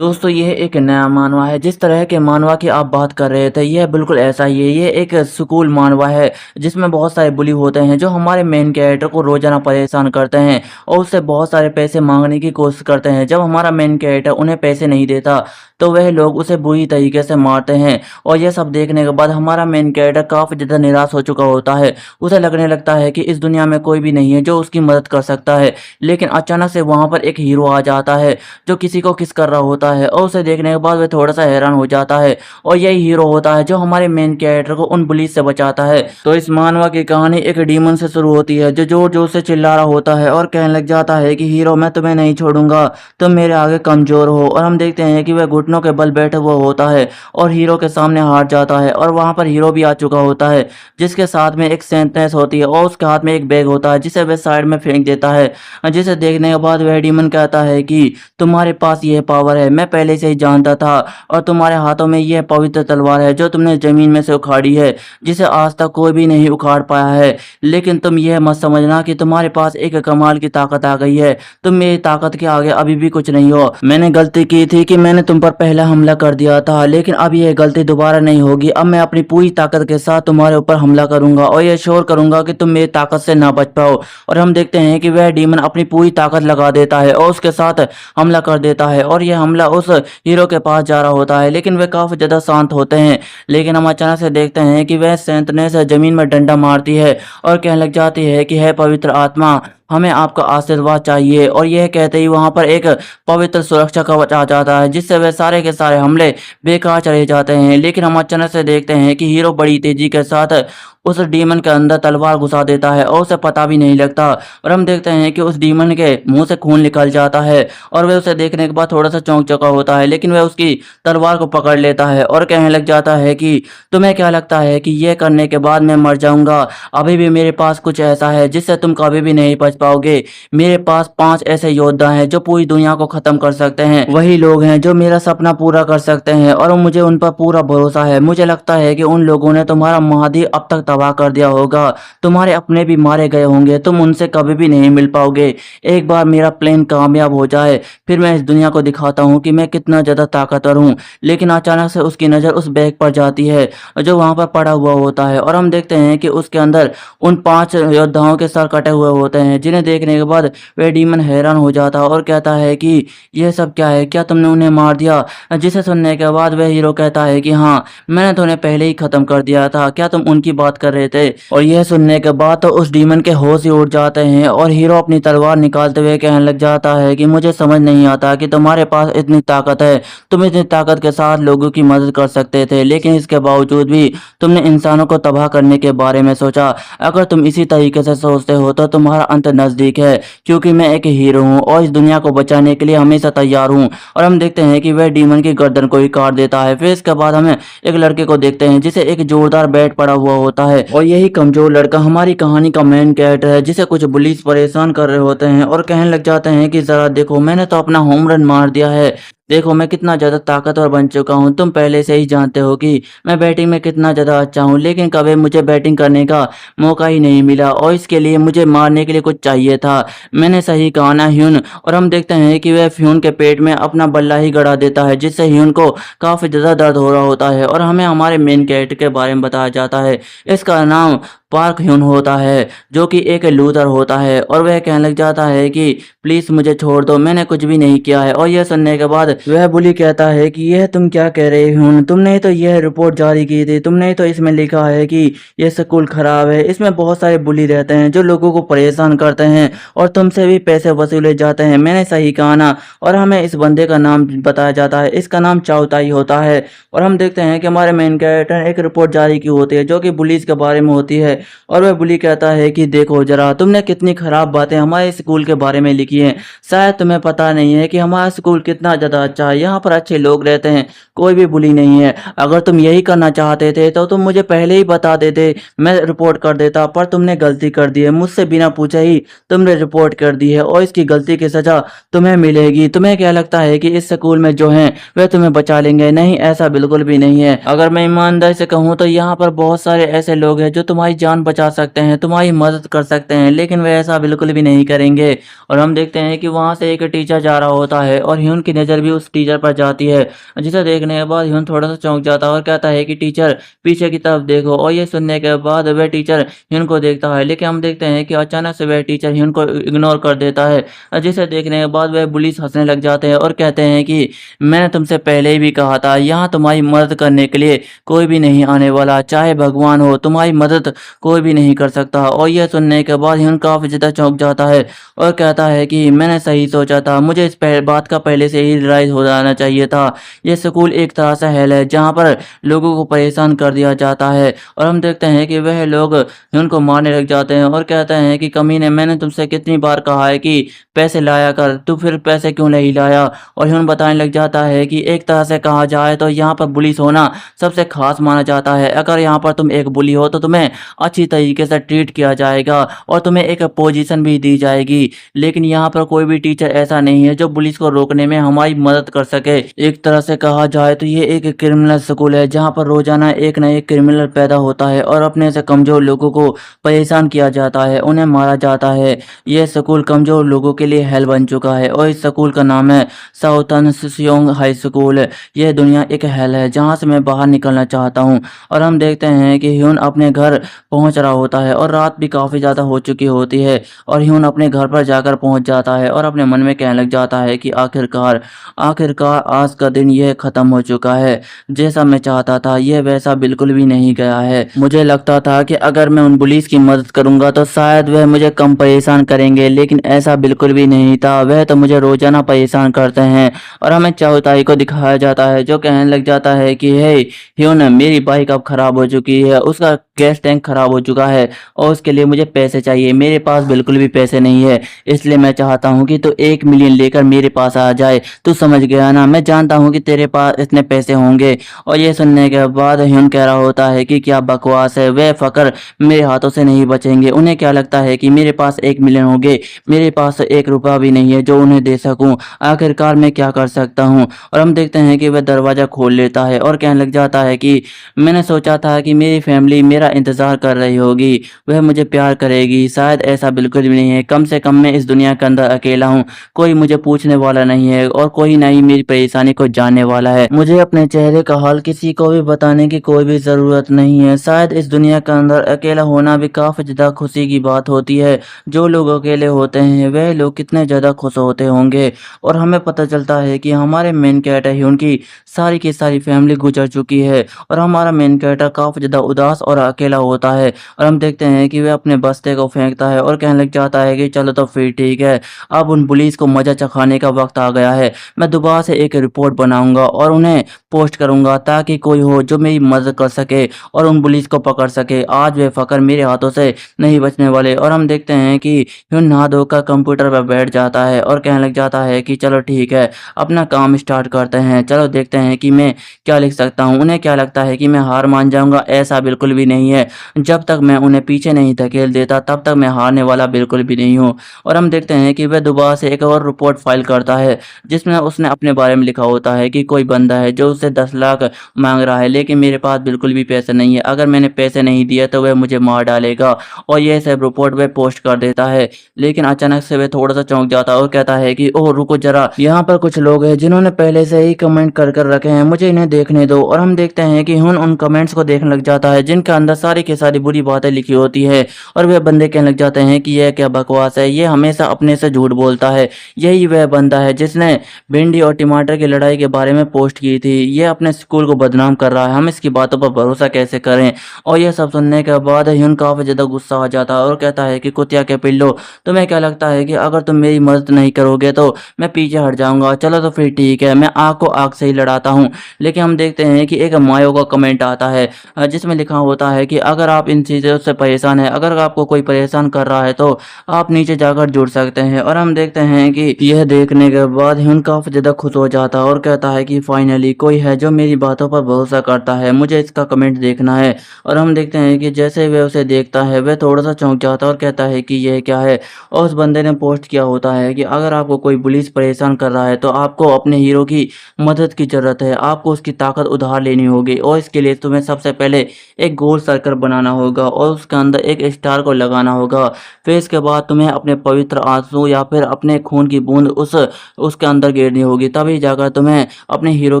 दोस्तों ये एक नया मानवा है। जिस तरह के मानवा की आप बात कर रहे थे, यह बिल्कुल ऐसा ही है। ये एक स्कूल मानवा है जिसमें बहुत सारे बुली होते हैं जो हमारे मेन कैरेक्टर को रोजाना परेशान करते हैं और उससे बहुत सारे पैसे मांगने की कोशिश करते हैं। जब हमारा मेन कैरेक्टर उन्हें पैसे नहीं देता तो वह लोग उसे बुरी तरीके से मारते हैं और यह सब देखने के बाद हमारा मेन कैरेक्टर काफ़ी ज़्यादा निराश हो चुका होता है। उसे लगने लगता है कि इस दुनिया में कोई भी नहीं है जो उसकी मदद कर सकता है। लेकिन अचानक से वहाँ पर एक हीरो आ जाता है जो किसी को किस कर रहा होता है और उसे देखने के बाद वह थोड़ा-सा हैरान हो जाता है और यही हीरो होता है जो हमारे मेन कैरेक्टर को उन पुलिस से बचाता है। तो इस मानवा की कहानी एक डीमन से शुरू होती है जो ज़ोर-ज़ोर से चिल्ला रहा होता है और कहने लग जाता है कि हीरो मैं तुम्हें नहीं छोड़ूँगा, तुम मेरे आगे कमज़ोर हो। और हम देखते हैं कि वह घुटनों के बल बैठा हुआ होता है और हीरो के सामने हार जाता है और वहाँ पर हीरो भी आ चुका होता है जिसके साथ में एक सेंटेंस होती है और उसके हाथ में एक बैग होता है जिसे वह साइड में फेंक देता है। जिसे देखने के बाद वह डीमन कहता है कि तुम्हारे पास यह पावर है, मैं पहले से ही जानता था और तुम्हारे हाथों में यह पवित्र तलवार है जो तुमने जमीन में से उखाड़ी है, जिसे आज तक कोई भी नहीं उखाड़ पाया है। लेकिन तुम यह मत समझना कि तुम्हारे पास एक कमाल की ताकत आ गई है, तुम मेरी ताकत के आगे अभी भी कुछ नहीं हो। मैंने गलती की थी कि मैंने तुम पर पहला हमला कर दिया था, लेकिन अब यह गलती दोबारा नहीं होगी। अब मैं अपनी पूरी ताकत के साथ तुम्हारे ऊपर हमला करूंगा और यह श्योर करूंगा कि तुम मेरी ताकत से ना बच पाओ। और हम देखते हैं कि वह डीमन अपनी पूरी ताकत लगा देता है और उसके साथ हमला कर देता है और यह हमला उस हीरो के पास जा रहा होता है, लेकिन वे काफी ज्यादा शांत होते हैं। लेकिन हम अचानक से देखते हैं कि वह सैंतने से जमीन में डंडा मारती है और कहने लग जाती है कि है पवित्र आत्मा, हमें आपका आशीर्वाद चाहिए। और यह कहते ही वहां पर एक पवित्र सुरक्षा कवच आ जाता है जिससे वे सारे के सारे हमले बेकार चले जाते हैं। लेकिन हम अचानक से देखते हैं कि हीरो बड़ी तेजी के साथ उस डीमन के अंदर तलवार घुसा देता है और उसे पता भी नहीं लगता। और हम देखते हैं कि उस डीमन के मुंह से खून निकल जाता है और वह उसे देखने के बाद थोड़ा सा चौंक चौंका होता है, लेकिन वह उसकी तलवार को पकड़ लेता है और कहने लग जाता है कि तुम्हें क्या लगता है कि यह करने के बाद मैं मर जाऊंगा? अभी भी मेरे पास कुछ ऐसा है जिससे तुम कभी भी नहीं बच पाओगे। मेरे पास 5 ऐसे योद्धा हैं जो पूरी दुनिया को खत्म कर सकते हैं। वही लोग हैं जो मेरा सपना पूरा कर सकते हैं और मुझे उन पर पूरा भरोसा है। मुझे लगता है कि उन लोगों ने तुम्हारा महाद्वीप अब तक तबाह कर दिया होगा, तुम्हारे अपने भी मारे गए होंगे, तुम उनसे कभी भी नहीं मिल पाओगे। एक बार मेरा प्लान कामयाब हो जाए फिर मैं इस दुनिया को दिखाता हूँ कि मैं कितना ज्यादा ताकतवर हूँ। लेकिन अचानक से उसकी नजर उस बैग पर जाती है जो वहां पर पड़ा हुआ होता है और हम देखते हैं कि उसके अंदर उन 5 योद्धाओं के सर कटे हुए होते हैं, जिन्हें देखने के बाद वह डीमन हैरान हो जाता है और कहता है कि यह सब क्या है, क्या तुमने उन्हें मार दिया? जिसे सुनने के बाद वह हीरो कहता है कि हाँ, मैंने तो उन्हें पहले ही खत्म कर दिया था, क्या तुम उनकी बात कर रहे थे? और यह सुनने के बाद तो उस डीमन के होश ही उड़ जाते हैं और हीरो अपनी तलवार निकालते हुए कहने लग जाता है कि मुझे समझ नहीं आता कि तुम्हारे पास इतनी ताकत है, तुम इतनी ताकत के साथ लोगों की मदद कर सकते थे, लेकिन इसके बावजूद भी तुमने इंसानों को तबाह करने के बारे में सोचा। अगर तुम इसी तरीके से सोचते हो तो तुम्हारा अंत नजदीक है, क्योंकि मैं एक हीरो हूँ और इस दुनिया को बचाने के लिए हमेशा तैयार हूँ। और हम देखते हैं कि वह डीमन की गर्दन को ही काट देता है। फिर इसके बाद हमें एक लड़के को देखते हैं जिसे एक जोरदार बैट पड़ा हुआ होता है और यही कमजोर लड़का हमारी कहानी का मेन कैरेक्टर है, जिसे कुछ पुलिस परेशान कर रहे होते हैं और कहने लग जाते हैं कि जरा देखो, मैंने तो अपना होम रन मार दिया है, देखो मैं कितना ज़्यादा ताकतवर बन चुका हूँ। तुम पहले से ही जानते हो कि मैं बैटिंग में कितना ज़्यादा अच्छा हूँ, लेकिन कभी मुझे बैटिंग करने का मौका ही नहीं मिला और इसके लिए मुझे मारने के लिए कुछ चाहिए था। मैंने सही कहा ना ह्यून? और हम देखते हैं कि वह ह्यून के पेट में अपना बल्ला ही गड़ा देता है, जिससे ह्यून को काफ़ी ज़्यादा दर्द हो रहा होता है और हमें हमारे मेन कैरेक्टर के बारे में बताया जाता है। इसका नाम पार्क ह्यून होता है जो कि एक लूथर होता है और वह कहने लग जाता है कि प्लीज मुझे छोड़ दो, मैंने कुछ भी नहीं किया है। और यह सुनने के बाद वह बुली कहता है कि यह तुम क्या कह रहे हो, तुमने ही तो यह रिपोर्ट जारी की थी, तुमने ही तो इसमें लिखा है कि यह स्कूल खराब है, इसमें बहुत सारे बुली रहते हैं जो लोगों को परेशान करते हैं और तुमसे भी पैसे वसूले जाते हैं, मैंने सही कहा ना? और हमें इस बंदे का नाम बताया जाता है, इसका नाम चाउताई होता है। और हम देखते हैं कि हमारे मेन कैरेक्टर ने एक रिपोर्ट जारी की होती है जो कि पुलिस के बारे में होती है और वह बुली कहता है कि देखो जरा, तुमने कितनी खराब बातें हमारे स्कूल के बारे में लिखी हैं, शायद तुम्हें पता नहीं है कि हमारा स्कूल कितना ज़्यादा अच्छा है, यहाँ पर अच्छे लोग रहते हैं, कोई भी बुली नहीं है। अगर तुम यही करना चाहते थे तो तुम मुझे पहले ही बता देते, मैं रिपोर्ट कर देता, पर तुमने गलती कर दी है, मुझसे बिना पूछे ही तुमने रिपोर्ट कर दी है और इसकी गलती की सजा तुम्हें मिलेगी। तुम्हें क्या लगता है कि इस स्कूल में जो हैं वे तुम्हें बचा लेंगे? नहीं, ऐसा बिल्कुल भी नहीं है। अगर मैं ईमानदारी से कहूँ तो यहाँ पर बहुत सारे ऐसे लोग हैं जो तुम्हारी जान बचा सकते हैं, तुम्हारी मदद कर सकते हैं, लेकिन वे ऐसा बिल्कुल भी नहीं करेंगे। और हम देखते हैं कि वहाँ से एक टीचर जा रहा होता है और ह्यून की नज़र भी भी उस टीचर पर जाती है, जिसे देखने के बाद ह्यून थोड़ा सा चौंक जाता है और कहता है कि टीचर पीछे की तरफ देखो। और ये सुनने के बाद वह टीचर ह्यून को देखता है, लेकिन हम देखते हैं कि अचानक से वह टीचर ह्यून को इग्नोर कर देता है, जिसे देखने के बाद वह पुलिस हंसने लग जाते हैं और कहते हैं कि मैंने तुमसे पहले ही भी कहा था, यहाँ तुम्हारी मदद करने के लिए कोई भी नहीं आने वाला, चाहे भगवान हो तुम्हारी मदद कोई भी नहीं कर सकता। और यह सुनने के बाद ह्यून काफी ज्यादा चौंक जाता है और कहता है कि मैंने सही सोचा था, मुझे इस बात का पहले से ही रियलाइज हो जाना चाहिए था। यह स्कूल एक तरह से हेल है जहाँ पर लोगों को परेशान कर दिया जाता है। और हम देखते हैं कि वह लोग उनको मारने लग जाते हैं और कहते हैं कि कमीने, मैंने तुमसे कितनी बार कहा है कि पैसे लाया कर, तू फिर पैसे क्यों नहीं लाया। और ह्यून बताने लग जाता है कि एक तरह से कहा जाए तो यहाँ पर बुलिस होना सबसे खास माना जाता है। अगर यहाँ पर तुम एक बुली हो तो तुम्हें अच्छी तरीके से ट्रीट किया जाएगा और तुम्हें एक पोजीशन भी दी जाएगी, लेकिन यहाँ पर कोई भी टीचर ऐसा नहीं है जो पुलिस को रोकने में हमारी मदद कर सके। एक तरह से कहा जाए तो ये एक क्रिमिनल स्कूल है जहाँ पर रोजाना एक न एक क्रिमिनल पैदा होता है और अपने से कमजोर लोगों को परेशान किया जाता है, उन्हें मारा जाता है। यह स्कूल कमजोर लोगों के लिए हेल बन चुका है और इस स्कूल का नाम है साउथर्न सियोंग हाई स्कूल। यह दुनिया एक हेल है जहाँ से मैं बाहर निकलना चाहता हूँ। और हम देखते हैं कि ह्यून अपने घर पहुंच रहा होता है और रात भी काफी ज्यादा हो चुकी होती है और ह्यून अपने घर पर जाकर पहुंच जाता है और अपने मन में कहने लग जाता है कि आखिरकार आखिरकार आज का दिन यह खत्म हो चुका है। जैसा मैं चाहता था यह वैसा बिल्कुल भी नहीं गया है। मुझे लगता था कि अगर मैं उन पुलिस की मदद करूंगा तो शायद वह मुझे कम परेशान करेंगे, लेकिन ऐसा बिल्कुल भी नहीं था। वह तो मुझे रोजाना परेशान करते हैं। और हमें चौथाई को दिखाया जाता है जो कहने लग जाता है कि हे ह्यून, मेरी बाइक अब खराब हो चुकी है, उसका गैस टैंक खराब हो चुका है और उसके लिए मुझे पैसे चाहिए। मेरे पास बिल्कुल भी पैसे नहीं है, इसलिए मैं चाहता हूँ कि तू 1 मिलियन लेकर मेरे पास आ जाए। तू समझ गया ना, मैं जानता हूँ कि तेरे पास इतने पैसे होंगे। और ये सुनने के बाद ह्यून कह रहा होता है कि क्या बकवास है, वे फकर मेरे हाथों से नहीं बचेंगे। उन्हें क्या लगता है कि मेरे पास 1 मिलियन होंगे, मेरे पास 1 रुपया भी नहीं है जो उन्हें दे सकूं। आखिरकार मैं क्या कर सकता हूँ। और हम देखते हैं कि वह दरवाजा खोल लेता है और कहने लग जाता है कि मैंने सोचा था कि मेरी फैमिली मेरा इंतजार कर रही होगी, वह मुझे प्यार करेगी। शायद ऐसा बिल्कुल भी नहीं है। कम से कम मैं इस दुनिया के अंदर अकेला हूँ, कोई मुझे पूछने वाला नहीं है और कोई नहीं मेरी परेशानी को जानने वाला है। मुझे अपने चेहरे का हाल किसी को भी बताने की कोई भी जरूरत नहीं है। शायद इस दुनिया के अंदर अकेला होना भी काफी ज्यादा खुशी की बात होती है। जो लोग अकेले होते हैं वह लोग कितने ज्यादा खुश होते होंगे। और हमें पता चलता है कि हमारे मेन कैरेक्टर है उनकी सारी की सारी फैमिली गुजर चुकी है और हमारा मेन कैरेक्टर काफी ज्यादा उदास और अकेला होता है। और हम देखते हैं कि वह अपने बस्ते को फेंकता है और कहने लग जाता है कि चलो तो फिर ठीक है, अब उन पुलिस को मजा चखाने का वक्त आ गया है। मैं दोबारा से एक रिपोर्ट बनाऊंगा और उन्हें पोस्ट करूंगा ताकि कोई हो जो मेरी मदद कर सके और उन पुलिस को पकड़ सके। आज वे फकर मेरे हाथों से नहीं बचने वाले। और हम देखते हैं कि ह्यून नहा धोकर कंप्यूटर पर बैठ जाता है और कहने लग जाता है कि चलो ठीक है, अपना काम स्टार्ट करते हैं। चलो देखते हैं कि मैं क्या लिख सकता हूँ। उन्हें क्या लगता है कि मैं हार मान जाऊंगा? ऐसा बिल्कुल भी नहीं है। जब तक मैं उन्हें पीछे नहीं धकेल देता तब तक मैं हारने वाला बिल्कुल भी नहीं हूँ। और हम देखते हैं कि वह दोबारा से एक और रिपोर्ट फाइल करता है जिसमें उसने अपने बारे में लिखा होता है कि कोई बंदा है जो उससे 10 लाख मांग रहा है, लेकिन मेरे पास बिल्कुल भी पैसे नहीं है। अगर मैंने पैसे नहीं दिए तो वह मुझे मार डालेगा। और यह सब रिपोर्ट वह पोस्ट कर देता है, लेकिन अचानक से वह थोड़ा सा चौंक जाता है और कहता है कि ओह रुको जरा, यहाँ पर कुछ लोग हैं जिन्होंने पहले से ही कमेंट कर रखे हैं, मुझे इन्हें देखने दो। और हम देखते हैं कि ह्यून उन कमेंट्स को देखने लग जाता है जिनके अंदर सारी की सारी बुरी बातें लिखी होती है। और वे बंदे कहने लग जाते हैं कि यह क्या बकवास है, ये हमेशा अपने से झूठ बोलता है। यही वह बंदा है जिसने भिंडी और टमाटर की लड़ाई के बारे में पोस्ट की थी। यह अपने स्कूल को बदनाम कर रहा है, हम इसकी बातों पर भरोसा कैसे करें। और यह सब सुनने के बाद ह्यून काफी ज्यादा गुस्सा आ जाता है और कहता है कि कुतिया के पिल्लो, तुम्हें क्या लगता है कि अगर तुम मेरी मदद नहीं करोगे तो मैं पीछे हट जाऊंगा? चलो तो फिर ठीक है, मैं आग को आग से ही लड़ाता हूँ। लेकिन हम देखते हैं कि एक मायो का कमेंट आता है जिसमें लिखा होता है कि अगर आप इन चीज़ों से परेशान है, अगर आपको कोई परेशान कर रहा है तो आप नीचे जाकर जुड़ सकते हैं। और हम देखते हैं कि यह देखने के बाद ह्यून काफी ज्यादा खुश हो जाता है और कहता है कि फाइनली कोई है जो मेरी बातों पर भरोसा करता है, मुझे इसका कमेंट देखना है। और हम देखते हैं कि जैसे वह उसे देखता है वह थोड़ा सा चौंक जाता है और कहता है कि यह क्या है। और उस बंदे ने पोस्ट किया होता है कि अगर आपको कोई पुलिस परेशान कर रहा है तो आपको अपने हीरो की मदद की जरूरत है, आपको उसकी ताकत उधार लेनी होगी। और इसके लिए तुम्हें सबसे पहले एक गोल सर्कल बनाना होगा और उसके अंदर एक स्टार को लगाना होगा। फिर इसके बाद तुम्हें अपने पवित्र आंसू या फिर अपने खून की बूंद उसके अंदर गिरनी करनी होगी, तभी जाकर तुम्हें अपने हीरो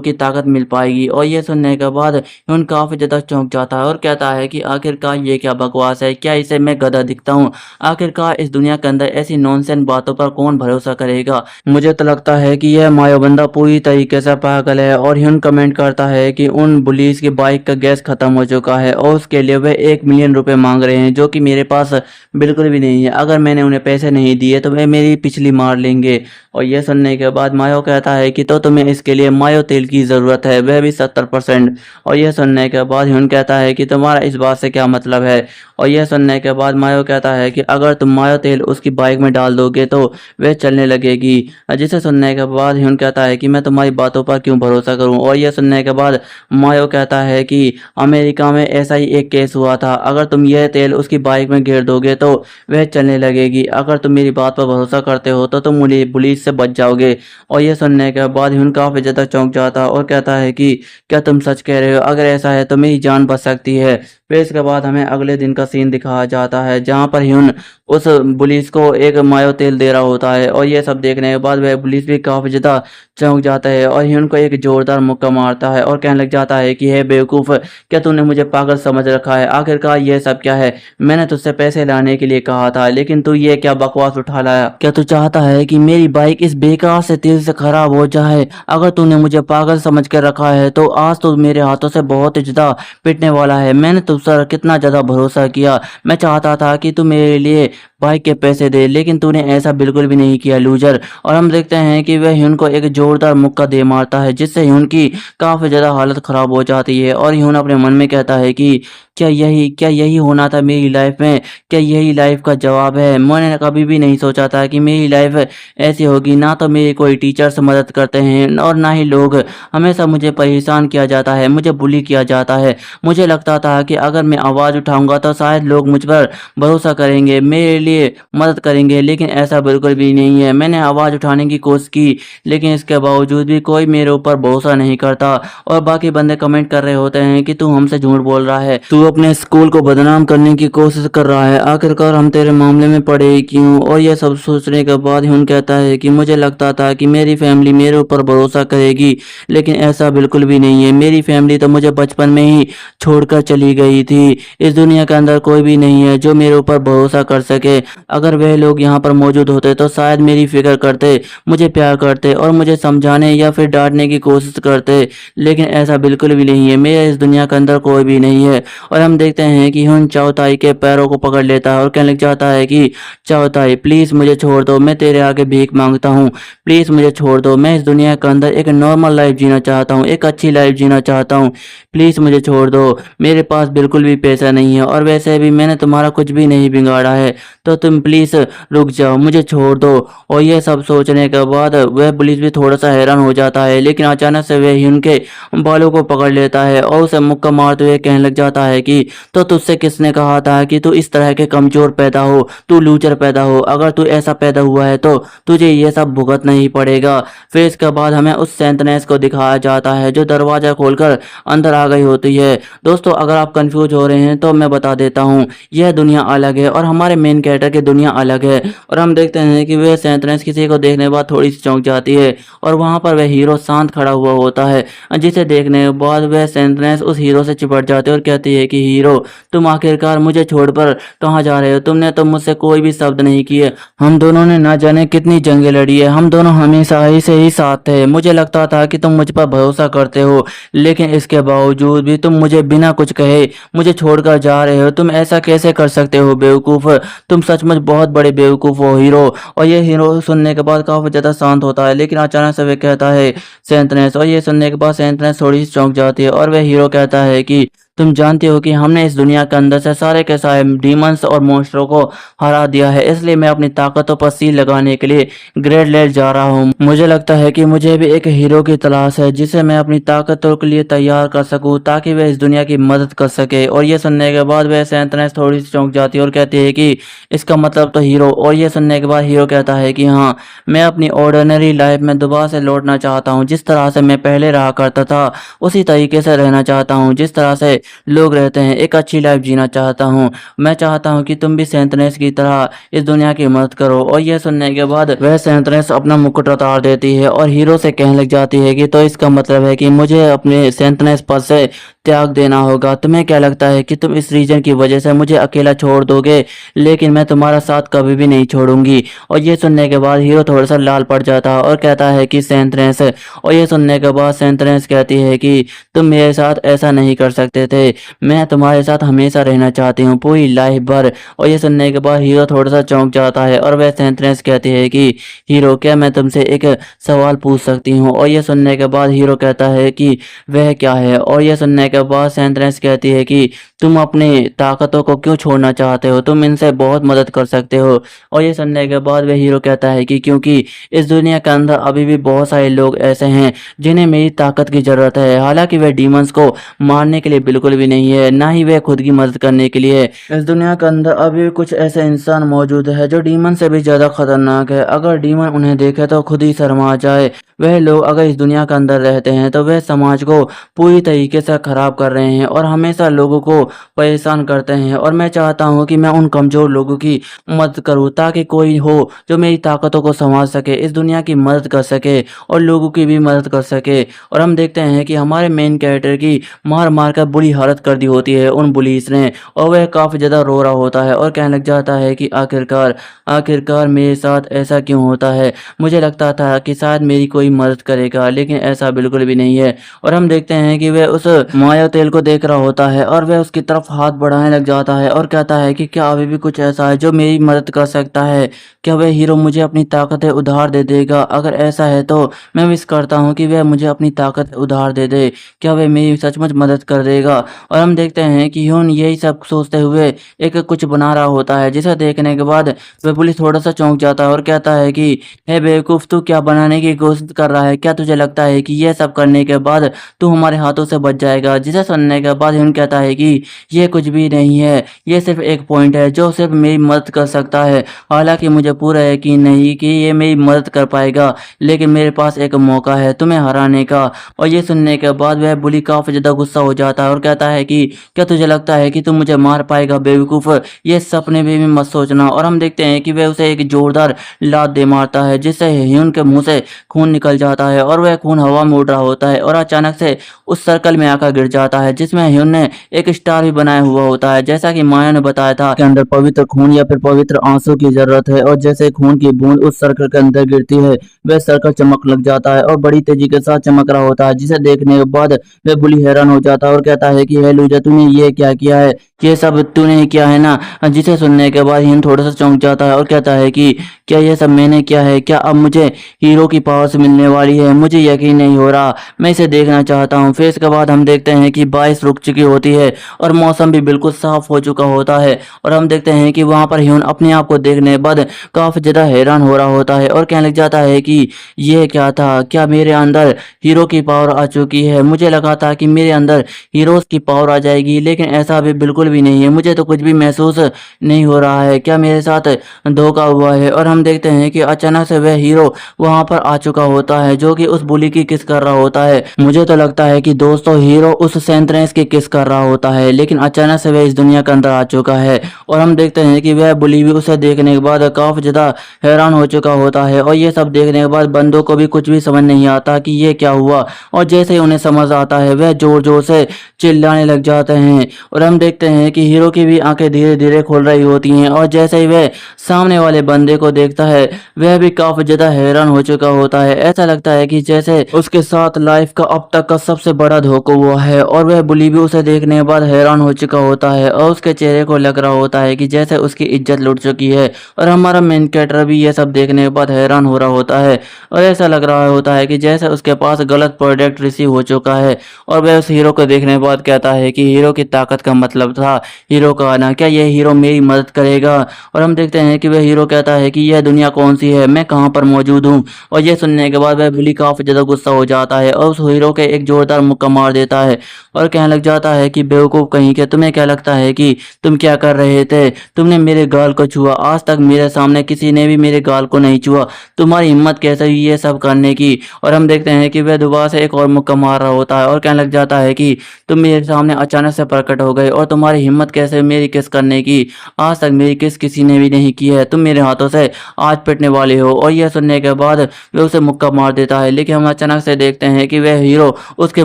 की ताकत मिल पाएगी। और ये सुनने के बाद ह्यून काफ़ी ज़्यादा चौंक जाता है और कहता है कि आखिरकार ये क्या बकवास है, क्या इसे मैं गधा दिखता हूँ? आखिरकार इस दुनिया के अंदर ऐसी नॉनसेंस बातों पर कौन भरोसा करेगा? मुझे तो लगता है कि यह माया बंदा पूरी तरीके से पागल है। और ह्यून कमेंट करता है कि उन पुलिस की बाइक का गैस खत्म हो चुका है और उसके लिए वे 1 मिलियन रुपए मांग रहे हैं, जो कि मेरे पास बिल्कुल भी नहीं है। अगर मैंने उन्हें पैसे नहीं दिए तो वे मेरी पिछली मार लेंगे। और ये सुनने के बाद मायो कहता है कि तो तुम्हें इसके लिए मायो तेल की ज़रूरत है, वह भी 70%। और यह सुनने के बाद ह्यून कहता है कि तुम्हारा इस बात से क्या मतलब है? और यह सुनने के बाद मायो कहता है कि अगर तुम मायो तेल उसकी बाइक में डाल दोगे तो वह चलने लगेगी। जिसे सुनने के बाद ह्यून कहता है कि मैं तुम्हारी बातों पर क्यों भरोसा करूं? और यह सुनने के बाद मायो कहता है कि अमेरिका में ऐसा ही एक केस हुआ था, अगर तुम यह तेल उसकी बाइक में घेर दोगे तो वह चलने लगेगी। अगर तुम मेरी बात पर भरोसा करते हो तो तुम मुझे पुलिस से बच जाओगे। और यह सुनने के बाद ह्यून काफ़ी ज़्यादा चौंक जाता है और कहता है कि क्या तुम सच कह रहे हो? अगर ऐसा है तो मेरी जान बच सकती है। फिर इसके बाद हमें अगले दिन का सीन दिखाया जाता है, जहाँ पर ह्यून उस पुलिस को एक मायो तेल दे रहा होता है। और ये सब देखने के बाद वह पुलिस भी काफ़ी ज़्यादा चौंक जाता है और ह्यून को एक जोरदार मुक्का मारता है और कहने लग जाता है कि हे बेवकूफ़, क्या तूने मुझे पागल समझ रखा है? आखिरकार ये सब क्या है? मैंने तुझसे पैसे लाने के लिए कहा था, लेकिन तू ये क्या बकवास उठा लाया? क्या तू चाहता है कि मेरी बाइक इस बेकार से तेल से खराब हो जाए? अगर तूने मुझे पागल समझ कर रखा है तो आज तो मेरे हाथों से बहुत ही ज़्यादा पिटने वाला है। मैंने तुझ पर कितना ज़्यादा भरोसा किया, मैं चाहता था कि तू मेरे लिए बाइक के पैसे दे, लेकिन तूने ऐसा बिल्कुल भी नहीं किया लूजर। और हम देखते हैं कि वह ह्यून को एक जोरदार मुक्का दे मारता है, जिससे ह्यून की काफ़ी ज़्यादा हालत ख़राब हो जाती है। और ह्यून अपने मन में कहता है कि क्या यही होना था मेरी लाइफ में? क्या यही लाइफ का जवाब है? मैंने कभी भी नहीं सोचा था कि मेरी लाइफ ऐसी होगी। ना तो मेरी कोई टीचर्स मदद करते हैं और ना ही लोग, हमेशा मुझे परेशान किया जाता है, मुझे बुली किया जाता है। मुझे लगता था कि अगर मैं आवाज़ उठाऊंगा तो शायद लोग मुझ पर भरोसा करेंगे, मेरे लिए मदद करेंगे, लेकिन ऐसा बिल्कुल भी नहीं है। मैंने आवाज़ उठाने की कोशिश की, लेकिन इसके बावजूद भी कोई मेरे ऊपर भरोसा नहीं करता। और बाकी बंदे कमेंट कर रहे होते हैं कि तू हमसे झूठ बोल रहा है, तू अपने स्कूल को बदनाम करने की कोशिश कर रहा है, आखिरकार हम तेरे मामले में पड़े ही क्यों? और यह सब सोचने के बाद ह्यून कहता है कि मुझे लगता था कि मेरी फैमिली मेरे ऊपर भरोसा करेगी, लेकिन ऐसा बिल्कुल भी नहीं है। मेरी फैमिली तो मुझे बचपन में ही छोड़कर चली गई थी। इस दुनिया के अंदर कोई भी नहीं है जो मेरे ऊपर भरोसा कर सके। अगर वह लोग यहाँ पर मौजूद होते तो शायद मेरी फिक्र करते, मुझे प्यार करते और मुझे समझाने या फिर डांटने की कोशिश करते, लेकिन ऐसा बिल्कुल भी नहीं है। मेरे इस दुनिया के अंदर कोई भी नहीं है। और हम देखते हैं कि ह्यून चाओ ताई के पैरों को पकड़ लेता है और कहने लग जाता है कि चाओ ताई प्लीज़ मुझे छोड़ दो, मैं तेरे आगे भीख मांगता हूँ, प्लीज़ मुझे छोड़ दो। मैं इस दुनिया के अंदर एक नॉर्मल लाइफ जीना चाहता हूँ, एक अच्छी लाइफ जीना चाहता हूँ, प्लीज़ मुझे छोड़ दो। मेरे पास बिल्कुल भी पैसा नहीं है और वैसे भी मैंने तुम्हारा कुछ भी नहीं बिगाड़ा है, तो तुम प्लीज़ रुक जाओ, मुझे छोड़ दो। और ये सब सोचने के बाद वह पुलिस भी थोड़ा सा हैरान हो जाता है, लेकिन अचानक से वह ह्यून के बालों को पकड़ लेता है और उसे मुक्का मारते हुए कहने लग जाता है कि तो तुझसे किसने कहा था कि तू इस तरह के कमज़ोर पैदा हो, तू लूजर पैदा हो? अगर तू ऐसा पैदा हुआ है तो तुझे ये सब भुगतना ही पड़ेगा। फिर इसके बाद हमें उस सेंटनेस को दिखाया जाता है जो दरवाज़ा खोलकर अंदर आ गई होती है। दोस्तों, अगर आप कंफ्यूज हो रहे हैं तो मैं बता देता हूँ, यह दुनिया अलग है और हमारे मेन कैरेक्टर की दुनिया अलग है। और हम देखते हैं कि वह सेंटनेस किसी को देखने के बाद थोड़ी सी चौंक जाती है और वहाँ पर वह हीरो शांत खड़ा हुआ होता है, जिसे देखने के बाद वह सेंटनेस उस हीरो से चिपट जाती है और कहती है कि हीरो, तुम आखिरकार मुझे छोड़कर कहाँ जा रहे हो? तुमने तो मुझसे कोई भी शब्द नहीं किए, हम दोनों ने ना जाने कितनी जंगें लड़ी है, हम दोनों हमेशा ही से ही साथ थे। मुझे लगता था कि तुम मुझ पर भरोसा करते हो, लेकिन इसके बावजूद भी तुम मुझे बिना कुछ कहे मुझे छोड़कर जा रहे हो। तुम ऐसा कैसे कर सकते हो बेवकूफ़? तुम सचमुच बहुत बड़े बेवकूफ़ हो हीरो। और ये हीरो सुनने के बाद काफ़ी ज़्यादा शांत होता है, लेकिन अचानक से वह कहता है सेंटनेस। और ये सुनने के बाद सेंटनेस थोड़ी सी चौंक जाती है और वह हीरो कहता है कि तुम जानते हो कि हमने इस दुनिया के अंदर से सारे के सारे डीमंस और मॉन्स्टरों को हरा दिया है, इसलिए मैं अपनी ताकतों पर सील लगाने के लिए ग्रेड लेयर जा रहा हूँ। मुझे लगता है कि मुझे भी एक हीरो की तलाश है जिसे मैं अपनी ताकतों के लिए तैयार कर सकूँ, ताकि वह इस दुनिया की मदद कर सके। और ये सुनने के बाद वह सेंटनेस थोड़ी सी चौंक जाती है और कहती है कि इसका मतलब तो हीरो। और ये सुनने के बाद हीरो कहता है कि हाँ, मैं अपनी ऑर्डिनरी लाइफ में दोबारा से लौटना चाहता हूँ, जिस तरह से मैं पहले रहा करता था उसी तरीके से रहना चाहता हूँ, जिस तरह से लोग रहते हैं, एक अच्छी लाइफ जीना चाहता हूँ। मैं चाहता हूँ कि तुम भी सेंतनेस की तरह इस दुनिया की मदद करो। और यह सुनने के बाद वह सेंतनेस अपना मुकुट उतार देती है और हीरो से कहने लग जाती है कि तो इसका मतलब है कि मुझे अपने सेंतनेस पद से त्याग देना होगा। तुम्हें क्या लगता है कि तुम इस रीजन की वजह से मुझे अकेला छोड़ दोगे, लेकिन मैं तुम्हारा साथ कभी भी नहीं छोड़ूंगी। और ये सुनने के बाद हीरो थोड़ा सा लाल पड़ जाता है और कहता है कि सेंतनेस। और ये सुनने के बाद सेंतनेस कहती है कि तुम मेरे साथ ऐसा नहीं कर सकते थे, मैं तुम्हारे साथ हमेशा रहना चाहती हूँ, पूरी लाइफ भर। और ये सुनने के बाद हीरो थोड़ा सा चौंक जाता है और वह सेंतनेस कहती है कि हीरो, क्या मैं तुमसे एक सवाल पूछ सकती हूँ? और ये सुनने के बाद हीरो कहता है कि वह क्या है? और ये सुनने के बाद सेंतनेस कहती है कि तुम अपनी ताकतों को क्यों छोड़ना चाहते हो, तुम इनसे बहुत मदद कर सकते हो। और ये सुनने के बाद वह हीरो कहता है कि क्योंकि इस दुनिया के अंदर अभी भी बहुत सारे लोग ऐसे हैं जिन्हें मेरी ताकत की जरूरत है। हालांकि वे डीमंस को मारने के लिए बिल्कुल भी नहीं है, ना ही वे खुद की मदद करने के लिए। इस दुनिया के अंदर अभी भी कुछ ऐसे इंसान मौजूद है जो डीमन से भी ज्यादा खतरनाक है। अगर डीमन उन्हें देखे तो खुद ही शर्मा जाए। वह लोग अगर इस दुनिया के अंदर रहते हैं तो वह समाज को पूरी तरीके से खराब कर रहे हैं और हमेशा लोगों को परेशान करते हैं। और मैं चाहता हूं कि मैं उन कमजोर लोगों की मदद करूं ताकि कोई हो जो मेरी ताकतों को संभाल सके, इस दुनिया की मदद कर सके और लोगों की भी मदद कर सके। और हम देखते हैं कि हमारे मेन कैरेक्टर की मार मार कर बुरी हालत कर दी होती है उन पुलिस ने, और वह काफी ज्यादा रो रहा होता है और कहने लग जाता है कि आखिरकार आखिरकार मेरे साथ ऐसा क्यों होता है। मुझे लगता था कि शायद मेरी कोई मदद करेगा, लेकिन ऐसा बिल्कुल भी नहीं है। और हम देखते हैं कि वह उस माया तेल को देख रहा होता है और वह उसकी तरफ हाथ बढ़ाने लग जाता है और कहता है कि क्या अभी भी कुछ ऐसा है जो मेरी मदद कर सकता है? क्या वह हीरो मुझे अपनी ताकतें उधार दे देगा? अगर ऐसा है तो मैं विश करता हूँ कि वह मुझे अपनी ताकत उधार दे दे। क्या वह मेरी सचमुच मदद कर देगा? और हम देखते हैं कि ह्यून यही सब सोचते हुए एक कुछ बना रहा होता है, जिसे देखने के बाद वह पुलिस थोड़ा सा चौंक जाता है और कहता है कि हे बेवकूफ, तू क्या बनाने की कोशिश कर रहा है? क्या तुझे लगता है कि यह सब करने के बाद तू हमारे हाथों से बच जाएगा? जिसे सुनने के बाद ह्यून कहता है कि यह कुछ भी नहीं है, यह सिर्फ एक पॉइंट है जो सिर्फ मेरी मदद कर सकता है। हालांकि मुझे पूरा यकीन नहीं कि ये मेरी मदद कर पाएगा, लेकिन मेरे पास एक मौका है तुम्हें हराने का। और ये सुनने के बाद वह बुली काफी ज्यादा गुस्सा हो जाता है और कहता है कि क्या तुझे लगता है कि तुम मुझे मार पाएगा बेवकूफ? ये सपने में भी मत सोचना। और हम देखते हैं कि वह उसे एक जोरदार लात दे मारता है जिससे ह्यून के मुंह से खून निकल जाता है और वह खून हवा में उड़ रहा होता है और अचानक से उस सर्कल में आकर गिर जाता है जिसमें ह्यून ने एक स्टार भी बनाया हुआ होता है। जैसा कि माया ने बताया था के अंदर पवित्र खून या फिर पवित्र आंसू की जरूरत है, और जैसे खून की बूंद उस सर्कल के अंदर गिरती है वह सर्कल चमक लग जाता है और बड़ी तेजी के साथ चमक रहा होता है, जिसे देखने के बाद वह बुली हैरान हो जाता है और कहता है कि हे लूजा, तूने ये क्या किया है? ये सब तूने ही किया है ना? जिसे सुनने के बाद हिन थोड़ा सा चौंक जाता है और कहता है कि क्या ये सब मैंने किया है? क्या अब मुझे हीरो की पावर से मिलने वाली है? मुझे यकीन नहीं हो रहा, मैं इसे देखना चाहता हूँ। फिर इसके बाद हम देखते हैं कि बारिश रुक चुकी होती है और मौसम भी बिल्कुल साफ हो चुका होता है और हम देखते हैं कि वहां पर ह्यून अपने आप को देखने के बाद काफी ज्यादा हैरान हो रहा होता है और कहने लग जाता है कि ये क्या था? क्या मेरे अंदर हीरो की पावर आ चुकी है? मुझे लगा था कि मेरे अंदर हीरोज की पावर आ जाएगी, लेकिन ऐसा अभी बिल्कुल भी नहीं है। मुझे तो कुछ भी महसूस नहीं हो रहा है। क्या मेरे साथ धोखा हुआ है? और हम देखते हैं कि अचानक से वह हीरो वहां पर आ चुका होता है जो कि उस बुली की किस कर रहा होता है। मुझे तो लगता है कि दोस्तों हीरो उस सेंट्रेंस की किस कर रहा होता है, लेकिन अचानक से वह इस दुनिया के अंदर आ चुका है और हम देखते हैं कि वह बुली भी उसे देखने के बाद काफी ज्यादा हैरान हो चुका होता है। और ये सब देखने के बाद बंदों को भी कुछ भी समझ नहीं आता कि ये क्या हुआ, और जैसे ही उन्हें समझ आता है वह जोर जोर से चिल्लाने लग जाते हैं। और हम देखते हैं कि हीरो की भी आंखें धीरे धीरे खुल रही होती हैं और जैसे ही वह सामने वाले बंदे को देखता है वह भी काफी ज्यादा हैरान हो चुका होता है। ऐसा लगता है कि जैसे उसके साथ लाइफ का अब तक का सबसे बड़ा धोखा हुआ है। और वह बुली भी उसे देखने के बाद हैरान हो चुका होता है और उसके चेहरे को लग रहा होता है कि जैसे उसकी इज्जत लुट चुकी है। और हमारा मेन कैरेक्टर भी ये सब देखने के बाद हैरान हो रहा होता है और ऐसा लग रहा होता है कि जैसे उसके पास गलत प्रोडक्ट रिसीव हो चुका है। और वह उस हीरो को देखने के बाद कहता है कि हीरो की ताकत का मतलब था हीरो का आना, क्या यह हीरो मेरी मदद करेगा? और हम देखते हैं कि वह हीरो कहता है कि यह दुनिया कौन सी है, मैं कहाँ पर मौजूद हूँ। और यह सुनने के बाद वह बुली काफी ज्यादा गुस्सा हो जाता है और उस हीरो के एक जोरदार मुक्का मार देता है और कहने लग जाता है कि बेवकूफ़ कहीं के, तुम्हें क्या लगता है कि तुम क्या कर रहे थे? तुमने मेरे गाल को छुआ, आज तक मेरे सामने किसी ने भी मेरे गाल को नहीं छुआ, तुम्हारी हिम्मत कैसे हुई ये सब करने की? और हम देखते हैं कि वह दोबारा से एक और मुक्का मार रहा होता है और कहने लग जाता है कि तुम मेरे सामने अचानक से प्रकट हो गए और तुम्हारी हिम्मत कैसे हुई मेरी किस करने की? आज तक मेरी किस किसी ने भी नहीं की है, तुम मेरे हाथों से आज पिटने वाले हो। और यह सुनने के बाद वह उसे मुक्का मार देता है, लेकिन हम अचानक से देखते हैं कि वह हीरो उसके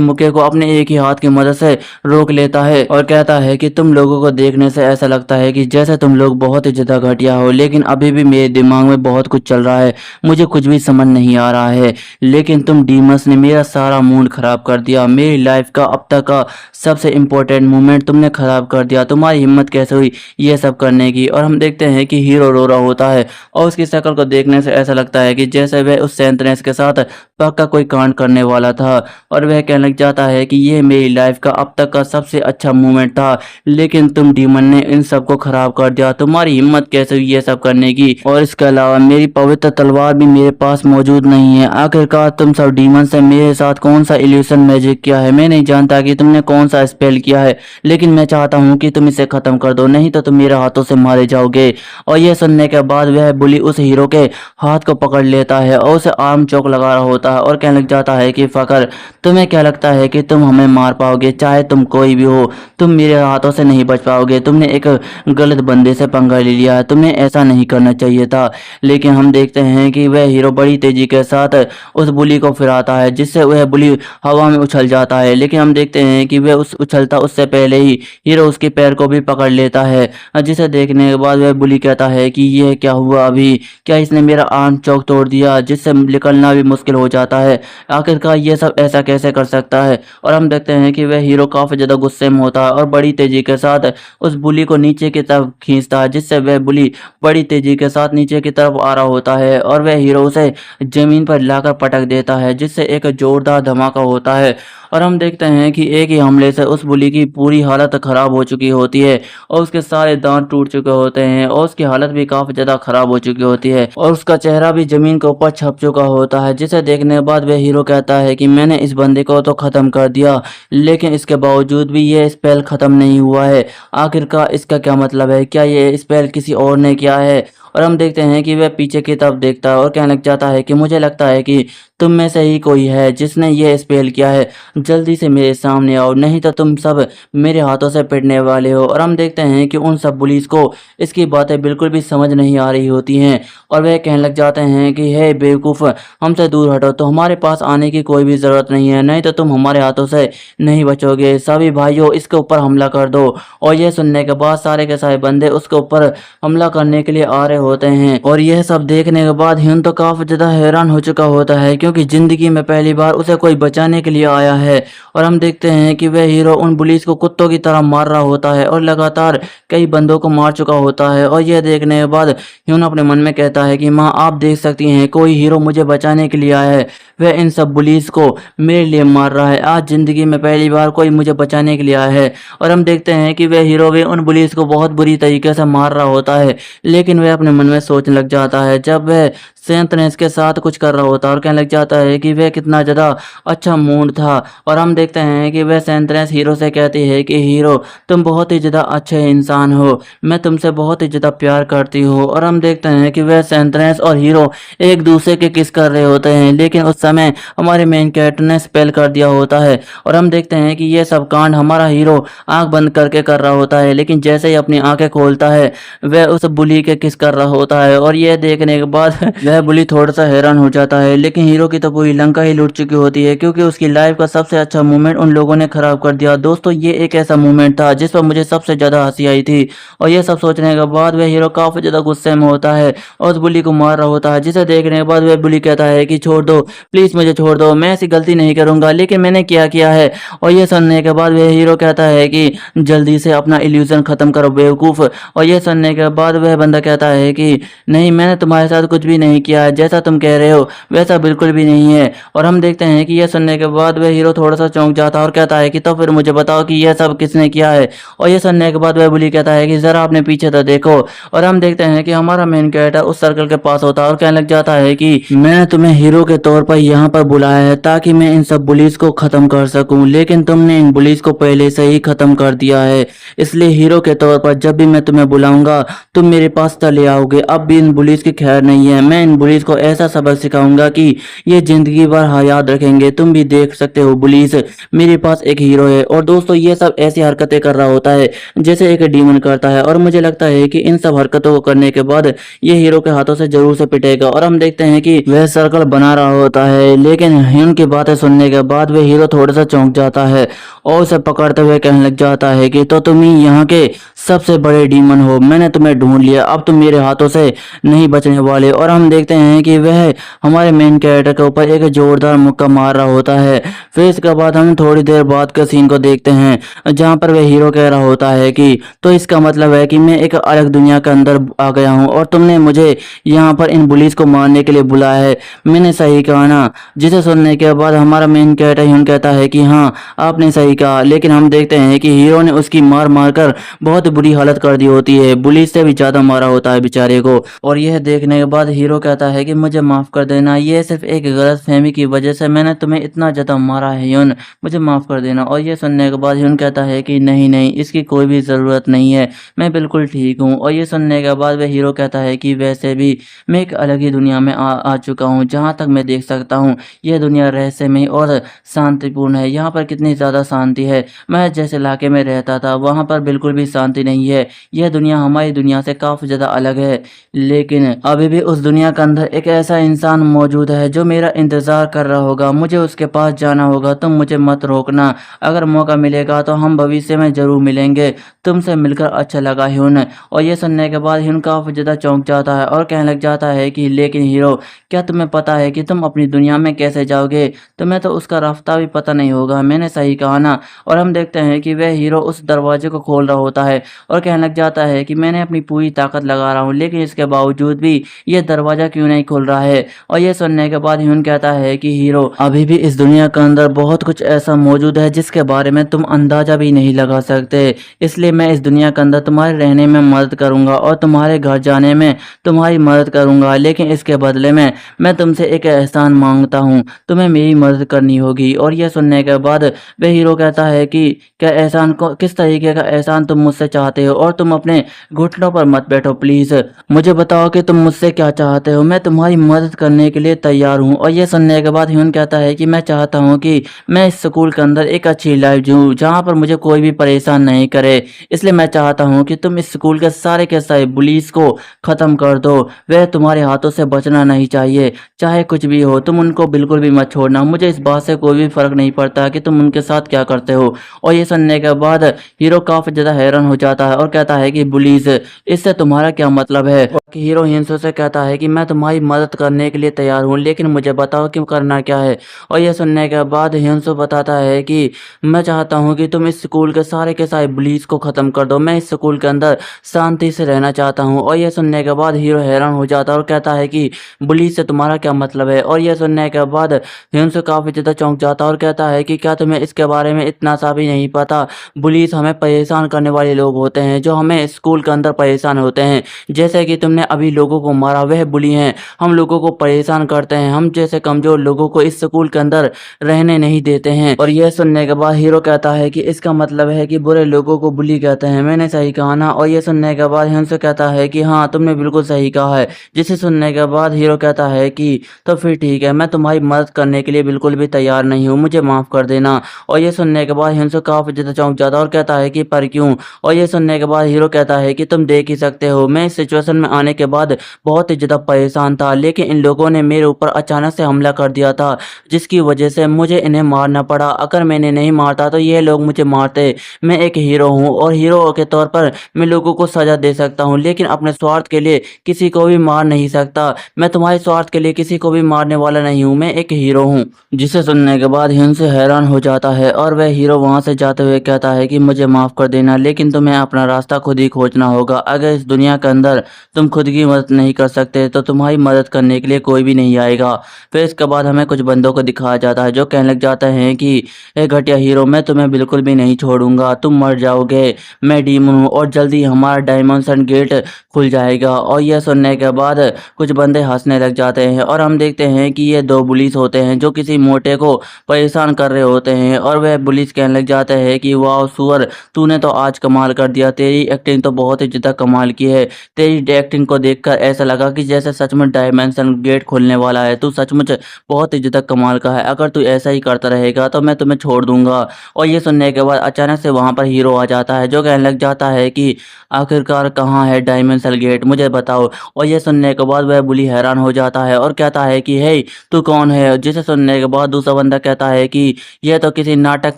मुक्के को अपने एक ही हाथ की मदद से रोक लेता है और कहता है कि तुम लोगों को देखने से ऐसा लगता है कि जैसे तुम लोग बहुत ही ज़्यादा घटिया हो, लेकिन अभी भी मेरे दिमाग में बहुत कुछ चल रहा है, मुझे कुछ भी समझ नहीं आ रहा है। लेकिन तुम डीमस ने मेरा सारा मूड खराब कर दिया, मेरी लाइफ का अब तक का सबसे इम्पोर्टेंट मोमेंट तुमने खराब कर दिया, तुम्हारी हिम्मत कैसे हुई ये सब करने की? और हम देखते हैं कि हीरो रो रहा होता है और उसकी शक्ल को देखने से ऐसा लगता है कि जैसे वह उस सेंतनेस के साथ पक्का कोई कांड करने वाला था। और वह कहने लग जाता है कि ये मेरी लाइफ का अब तक का सबसे अच्छा मोमेंट था, लेकिन तुम डीमन ने इन सब को खराब कर दिया, तुम्हारी हिम्मत कैसे हुई ये सब करने की? और इसके अलावा मेरी पवित्र तलवार भी मेरे पास मौजूद नहीं है। आखिरकार तुम सब डीमन से मेरे साथ कौन सा इल्यूशन मैजिक किया है? मैं नहीं जानता कि तुमने कौन सा स्पेल किया है, लेकिन मैं चाहता हूँ कि तुम इसे खत्म कर दो, नहीं तो तुम मेरे हाथों से मारे जाओगे। और यह सुनने के बाद वह बुली उस हीरो के हाथ को पकड़ लेता है और उसे आर्म चौक लगा रहा होता है और कहने लग जाता है कि फकर, तुम्हें क्या लगता है कि तुम हमें मार पाओगे? चाहे तुम कोई भी हो, तुम मेरे हाथों से नहीं बच पाओगे। तुमने एक गलत बंदे से पंगा ले लिया है, तुम्हें ऐसा नहीं करना चाहिए था। लेकिन हम देखते हैं कि वह हीरो बड़ी तेजी के साथ उस बुली को फिराता है, जिससे वह बुली हवा में उछल जाता है। लेकिन हम देखते हैं कि वह उछलता उससे पहले ही हीरो उसके पैर को भी पकड़ लेता है, जिसे देखने के बाद वह बुली कहता है कि यह क्या हुआ अभी? क्या इसने मेरा आर्म चौक तोड़ दिया, जिससे निकलना भी मुश्किल हो जाता है? आखिरकार ये सब ऐसा कैसे कर सकता है? और हम देखते हैं कि वह हीरो काफी ज्यादा गुस्से में होता है और बड़ी तेजी के साथ उस बुली को नीचे की तरफ खींचता है, जिससे वह बुली बड़ी तेजी के साथ नीचे की तरफ आ रहा होता है और वह हीरो उसे जमीन पर लाकर पटक देता है, जिससे एक जोरदार धमाका होता है। और हम देखते हैं कि एक ही हमले से उस बुली की पूरी हालत खराब हो चुकी होती है और उसके सारे दांत टूट चुके होते हैं और उसकी हालत भी काफी ज्यादा खराब हो चुकी होती है और उसका चेहरा भी जमीन के ऊपर छप चुका होता है, जिसे देखने के बाद वह हीरो कहता है कि मैंने इस बंदे को तो खत्म कर दिया, लेकिन इसके बावजूद भी ये स्पेल खत्म नहीं हुआ है। आखिरकार इसका क्या मतलब है? क्या ये स्पेल किसी और ने किया है? और हम देखते हैं कि वह पीछे की तरफ देखता है और कहने लग जाता है कि मुझे लगता है कि तुम में से ही कोई है जिसने ये स्पेल किया है, जल्दी से मेरे सामने आओ, नहीं तो तुम सब मेरे हाथों से पिटने वाले हो। और हम देखते हैं कि उन सब पुलिस को इसकी बातें बिल्कुल भी समझ नहीं आ रही होती हैं और वह कहने लग जाते हैं कि हे बेवकूफ़, हमसे दूर हटो, तो हमारे पास आने की कोई भी ज़रूरत नहीं है, नहीं तो तुम हमारे हाथों से नहीं बचोगे। सभी भाइयों इसके ऊपर हमला कर दो। और यह सुनने के बाद सारे के सारे बंदे उसके ऊपर हमला करने के लिए आ रहे होते हैं और यह सब देखने के बाद ह्यून तो काफ़ी ज़्यादा हैरान हो चुका होता है, क्योंकि ज़िंदगी में पहली बार उसे कोई बचाने के लिए आया है। और हम देखते हैं कि वह हीरो उन पुलिस को कुत्तों की तरह मार रहा होता है और लगातार कई बंदों को मार चुका होता है। और यह देखने के बाद ह्यून अपने मन में कहता है कि माँ, आप देख सकती हैं, कोई हीरो मुझे बचाने के लिए आया है, वह इन सब पुलिस को मेरे लिए मार रहा है। आज ज़िंदगी में पहली बार कोई मुझे बचाने के लिए आया है। और हम देखते हैं कि वह हीरो भी उन पुलिस को बहुत बुरी तरीके से मार रहा होता है, लेकिन वह अपने मन में सोचने लग जाता है, जब वह सेंट ने इसके साथ कुछ कर रहा होता है और कहने लग जाता है कि वह कितना ज़्यादा अच्छा मूड था। और हम देखते हैं कि वह सेंट्रेंस हीरो से कहती है कि हीरो, तुम बहुत ही ज़्यादा अच्छे इंसान हो, मैं तुमसे बहुत ही ज़्यादा प्यार करती हूँ। और हम देखते हैं कि वह सेंट्रेंस और हीरो एक दूसरे के किस कर रहे होते हैं, लेकिन उस समय हमारे मेन कैरेक्टर ने स्पेल कर दिया होता है और हम देखते हैं कि यह सब कांड हमारा हीरो आंख बंद करके कर रहा होता है, लेकिन जैसे ही अपनी आंखें खोलता है वह उस बुली के किस कर रहा होता है। और यह देखने के बाद वह बुली थोड़ा सा हैरान हो जाता है, लेकिन हीरो की तो पूरी लंका ही लूट चुकी होती है, क्योंकि उसकी लाइफ का सबसे अच्छा मोमेंट उन लोगों ने खराब कर दिया। दोस्तों, ये एक ऐसा मोमेंट था जिस पर मुझे सबसे ज़्यादा हंसी आई थी। और यह सब सोचने के बाद वह हीरो काफ़ी ज़्यादा गुस्से में होता है और उस बुली को मार रहा होता है, जिसे देखने के बाद वह बुली कहता है कि छोड़ दो, प्लीज़ मुझे छोड़ दो, मैं ऐसी गलती नहीं करूँगा, लेकिन मैंने क्या किया है? और यह सुनने के बाद वह हीरो कहता है कि जल्दी से अपना इल्यूजन ख़त्म करो बेवकूफ़। और यह सुनने के बाद वह बंदा कहता है कि नहीं, मैंने तुम्हारे साथ कुछ भी नहीं किया है, जैसा तुम कह रहे हो वैसा बिल्कुल भी नहीं है। और हम देखते हैं कि यह सुनने के बाद वह हीरो थोड़ा-सा चौंक जाता है और कहता है कि तो फिर मुझे बताओ कि यह सब किसने किया है? और ये सुनने के बाद वह बुली कहता है कि ज़रा अपने पीछे तो देखो। और हम देखते हैं कि हमारा मेन कैरेक्टर उस सर्कल के पास होता है और कहने लग जाता है कि मैंने तुम्हें हीरो के तौर पर यहाँ पर बुलाया है ताकि मैं इन सब बुलीज को खत्म कर सकूं, लेकिन तुमने इन बुलीज को पहले से ही खत्म कर दिया है। इसलिए हीरो के तौर पर जब भी मैं तुम्हें बुलाऊंगा तुम मेरे पास चले आओगे। अब भी इन बुलीज की खैर नहीं है। मैं इन बुलीज को ऐसा सबक सिखाऊंगा कि ये जिंदगी भर याद रखेंगे। तुम भी देख सकते हो बुलीज, मेरे पास एक हीरो है। और दोस्तों ये सब ऐसी हरकतें कर रहा होता है जैसे एक डीमन करता है, और मुझे लगता है कि इन सब हरकतों को करने के बाद ये हीरो के हाथों से जरूर से पिटेगा। और हम देखते हैं कि वह सर्कल बना रहा होता है, लेकिन ह्यून की बातें सुनने के बाद वह हीरो थोड़ा सा चौंक जाता है और उसे पकड़ते हुए कहने लग जाता है कि तो तुम ही यहाँ के सबसे बड़े डीमन हो, मैंने तुम्हें ढूंढ लिया, अब तुम मेरे हाथों से नहीं बचने वाले। और हम देखते हैं कि वह हमारे मेन कैरेक्टर के ऊपर एक जोरदार मुक्का मार रहा होता है। फिर इसके बाद हम थोड़ी देर बाद के सीन को देखते हैं जहाँ पर वह हीरो कह रहा होता है कि तो इसका मतलब है कि मैं एक अलग दुनिया के अंदर आ गया हूँ और तुमने मुझे यहाँ पर इन बुलीज को मारने के लिए बुलाया है। मैंने सही कहा ना? जिसे सुनने के बाद हमारा मेन कैरेक्टर ह्यून कहता है कि हाँ आपने सही कहा, लेकिन हम देखते हैं कि हीरो ने उसकी मार मार कर बहुत बुरी हालत कर दी होती है, बुलीज से भी ज्यादा मारा होता है बेचारे को। और यह देखने के बाद हीरो कहता है कि मुझे माफ कर देना, यह सिर्फ एक गलत फहमी की वजह से मैंने तुम्हें इतना ज्यादा मारा है ह्यून, मुझे माफ कर देना। और ये सुनने के बाद ह्यून कहता है कि नहीं नहीं, इसकी कोई भी जरूरत नहीं है, मैं बिल्कुल ठीक हूँ। और ये सुनने के बाद वह हीरो कहता है कि वैसे भी मैं एक अलग ही दुनिया में आ चुका हूँ, जहाँ तक मैं देख सकता हूँ यह दुनिया रहस्यमय और शांतिपूर्ण है। यहाँ पर कितनी ज़्यादा शांति है, मैं जिस इलाके में रहता था वहाँ पर बिल्कुल भी शांति नहीं है। यह दुनिया हमारी दुनिया से काफ़ी ज़्यादा अलग है, लेकिन अभी भी उस दुनिया के अंदर एक ऐसा इंसान मौजूद है जो मेरा इंतज़ार कर रहा होगा, मुझे उसके पास जाना होगा। तुम मुझे मत रोकना, अगर मौका मिलेगा तो हम भविष्य में ज़रूर मिलेंगे। तुमसे मिलकर अच्छा लगा ह्यून। और ये सुनने के बाद ह्यून काफ़ी ज़्यादा चौंक जाता है और कहने लग जाता है कि लेकिन हीरो, क्या तुम्हें पता है कि तुम अपनी दुनिया में कैसे जाओगे? तुम्हें तो उसका रास्ता भी पता नहीं होगा, मैंने सही कहा ना? और हम देखते हैं कि वह हीरो उस दरवाजे को खोल रहा होता है और कहने लग जाता है कि मैंने अपनी पूरी ताकत लगा रहा हूँ, लेकिन इसके बावजूद भी यह दरवाजा क्यों नहीं खुल रहा है? और यह सुनने के बाद ह्यून कहता है कि हीरो, अभी भी इस दुनिया के अंदर बहुत कुछ ऐसा मौजूद है जिसके बारे में तुम अंदाजा भी नहीं लगा सकते, इसलिए मैं इस दुनिया के अंदर तुम्हारे रहने में मदद करूंगा और तुम्हारे घर जाने में तुम्हारी मदद करूंगा, लेकिन इसके बदले में मैं तुमसे एक एहसान मांगता हूँ, तुम्हें मेरी मदद करनी होगी। और यह सुनने के बाद वह हीरो कहता है कि क्या एहसान को, किस तरीके का एहसान तुम मुझसे चाहते हो? और तुम अपने घुटनों पर मत बैठो प्लीज, मुझे बताओ कि तुम मुझसे क्या चाहते हो, मैं तुम्हारी मदद करने के लिए तैयार हूँ। और यह सुनने के बाद ह्यून कहता है कि मैं चाहता हूँ कि मैं इस स्कूल के अंदर एक अच्छी लाइफ जीऊँ जहाँ पर मुझे कोई भी परेशान नहीं करे, इसलिए मैं चाहता हूँ कि तुम इस स्कूल के सारे बुलीज को खत्म कर दो, वह तुम्हारे हाथों से बचना नहीं चाहिए, चाहे कुछ भी हो तुम उनको बिल्कुल भी मत छोड़ना, मुझे इस बात से कोई भी फर्क नहीं पड़ता कि तुम उनके साथ क्या करते हो। और ये सुनने के बाद हीरो काफी ज्यादा हैरान हो जाता है और कहता है कि बुलीज, इससे तुम्हारा क्या मतलब है? और हीरो हिंसू से कहता है कि मैं तुम्हारी मदद करने के लिए तैयार हूँ, लेकिन मुझे बताओ कि करना क्या है। और यह सुनने के बाद हिंसू बताता है कि मैं चाहता हूँ कि तुम इस स्कूल के सारे बुलीज को खत्म कर दो, मैं इस स्कूल के अंदर शांति से रहना चाहता हूँ। और यह सुनने के बाद हीरो हैरान हो जाता है और कहता है कि बुलीज से तुम्हारा क्या मतलब है? और यह सुनने के बाद हिंसू काफी ज्यादा चौंक जाता है और कहता है कि क्या तुम्हें इसके बारे में इतना सा भी नहीं पता? बुलीज हमें परेशान करने वाले लोग होते हैं जो हमें स्कूल के अंदर परेशान होते हैं, जैसे कि तुमने अभी लोगों को मारा, वह बुली हैं, हम लोगों को परेशान करते हैं, हम जैसे कमजोर लोगों को इस स्कूल के अंदर रहने नहीं देते हैं। और यह सुनने के बाद हीरो कहता है कि इसका मतलब है कि बुरे लोगों को बुली कहते हैं, मैंने सही कहा ना? और यह सुनने के बाद हिंसू कहता है कि हाँ तुमने बिल्कुल सही कहा है। जिसे सुनने के बाद हीरो कहता है कि तो फिर ठीक है, मैं तुम्हारी मदद करने के लिए बिल्कुल भी तैयार नहीं हूँ, मुझे माफ कर देना। और ये सुनने के बाद हिंसू काफी ज्यादा चौंक जाता है और कहता है कि पर क्यों? और ये सुनने के बाद हीरो कहता है कि तुम देख ही सकते हो, मैं इस सिचुएशन में आने के बाद बहुत ही ज्यादा परेशान था, लेकिन इन लोगों ने मेरे ऊपर अचानक से हमला कर दिया था, जिसकी वजह से मुझे इन्हें मारना पड़ा। अगर मैंने नहीं मारता तो ये लोग मुझे मारते। मैं एक हीरो हूँ और हीरो के तौर पर मैं लोगों को सजा दे सकता हूँ, लेकिन अपने स्वार्थ के लिए किसी को भी मार नहीं सकता। मैं तुम्हारे स्वार्थ के लिए किसी को भी मारने वाला नहीं हूँ, मैं एक हीरो हूँ। जिसे सुनने के बाद हिंसू हैरान हो जाता है और वह हीरो वहाँ से जाते हुए कहता है कि मुझे माफ़ कर देना, लेकिन तुम्हें अपना रास्ता खुद ही खोजना होगा। अगर इस दुनिया के अंदर तुम खुद की मदद नहीं कर सकते तो तुम्हारी मदद करने के लिए कोई भी नहीं आएगा। फिर इसके बाद हमें कुछ बंदों को दिखाया जाता है जो कहने लग जाते हैं कि ए घटिया हीरो, मैं तुम्हें बिल्कुल भी नहीं छोड़ूंगा, तुम मर जाओगे, मैं डीमन हूँ और जल्दी हमारा डायमेंशन गेट खुल जाएगा। और यह सुनने के बाद कुछ बंदे हंसने लग जाते हैं और हम देखते हैं कि ये दो पुलिस होते हैं जो किसी मोटे को परेशान कर रहे होते हैं। और वह पुलिस कहने लग जाते हैं कि वाह सुअर, तूने तो आज कमाल कर दिया, तेरी एक्टिंग तो बहुत ही ज़्यादा कमाल की है। तेरी एक्टिंग को देखकर ऐसा लगा कि जैसे सचमुच डायमेंशन गेट खुलने वाला है। तू सचमुच बहुत ही ज़्यादा कमाल का है, अगर तू ऐसा ही करता रहेगा तो मैं तुम्हें छोड़ दूंगा। और ये सुनने के बाद अचानक से वहाँ पर हीरो आ जाता है जो कहने लग जाता है कि आखिरकार कहाँ है डायमेंशन गेट, मुझे बताओ। और ये सुनने के बाद वह बुली हैरान हो जाता है और कहता है कि हे, तू कौन है। जिसे सुनने के बाद दूसरा बंदा कहता है कि यह तो किसी नाटक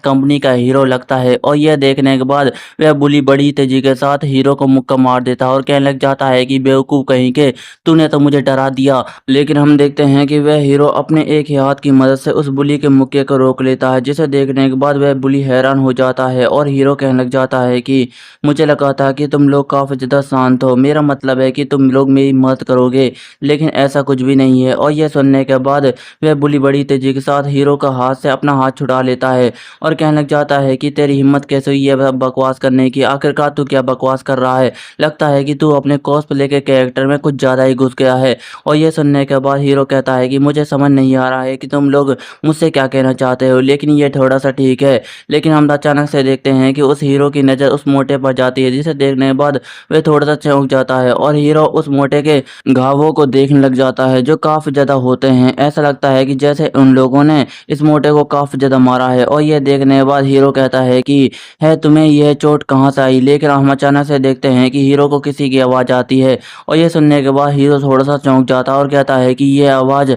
कंपनी का हीरो लगता है। और यह देखने के बाद वह बुली बड़ी तेजी के साथ हीरो को मुक्का मार देता है और कहने लग जाता है कि बेवकूफ़ कहीं के, तूने तो मुझे डरा दिया। लेकिन हम देखते हैं कि वह हीरो अपने एक ही हाथ की मदद से उस बुली के मुक्के को रोक लेता है, जिसे देखने के बाद वह बुली हैरान हो जाता है। और हीरो कहने लग जाता है कि मुझे लगा था कि तुम लोग काफ़ी ज़्यादा शांत हो, मेरा मतलब है कि तुम लोग मेरी मदद करोगे, लेकिन ऐसा कुछ भी नहीं है। और यह सुनने के बाद वह बुली बड़ी तेजी के साथ हीरो का हाथ से अपना हाथ छुड़ा लेता है और कहने लग जाता है कि तेरी हिम्मत कैसे हुई है बकवास करने की, आखिरकार तू क्या बकवास कर रहा है, लगता है कि तू अपने कॉस्प्ले के कैरेक्टर में कुछ ज़्यादा ही घुस गया है। और यह सुनने के बाद हीरो कहता है कि मुझे समझ नहीं आ रहा है कि तुम लोग मुझसे क्या कहना चाहते हो, लेकिन ये थोड़ा सा ठीक है। लेकिन हम अचानक से देखते हैं कि उस हीरो की नज़र उस मोटे पर जाती है, जिसे देखने के बाद वह थोड़ा सा चौंक जाता है और हीरो उस मोटे के घावों को देखने लग जाता है जो काफ़ी ज़्यादा होते हैं। ऐसा लगता है कि जैसे उन लोगों ने इस मोटे को काफ़ी ज़्यादा मारा है। और यह देखने के बाद हीरो कहता है कि है तुम्हें यह चोट कहाँ से आई। लेकिन हम अचानक से देखते हैं कि हीरो को किसी की आवाज़ आती है और यह सुनने के बाद हीरो थोड़ा सा चौंक जाता है और कहता है कि यह आवाज़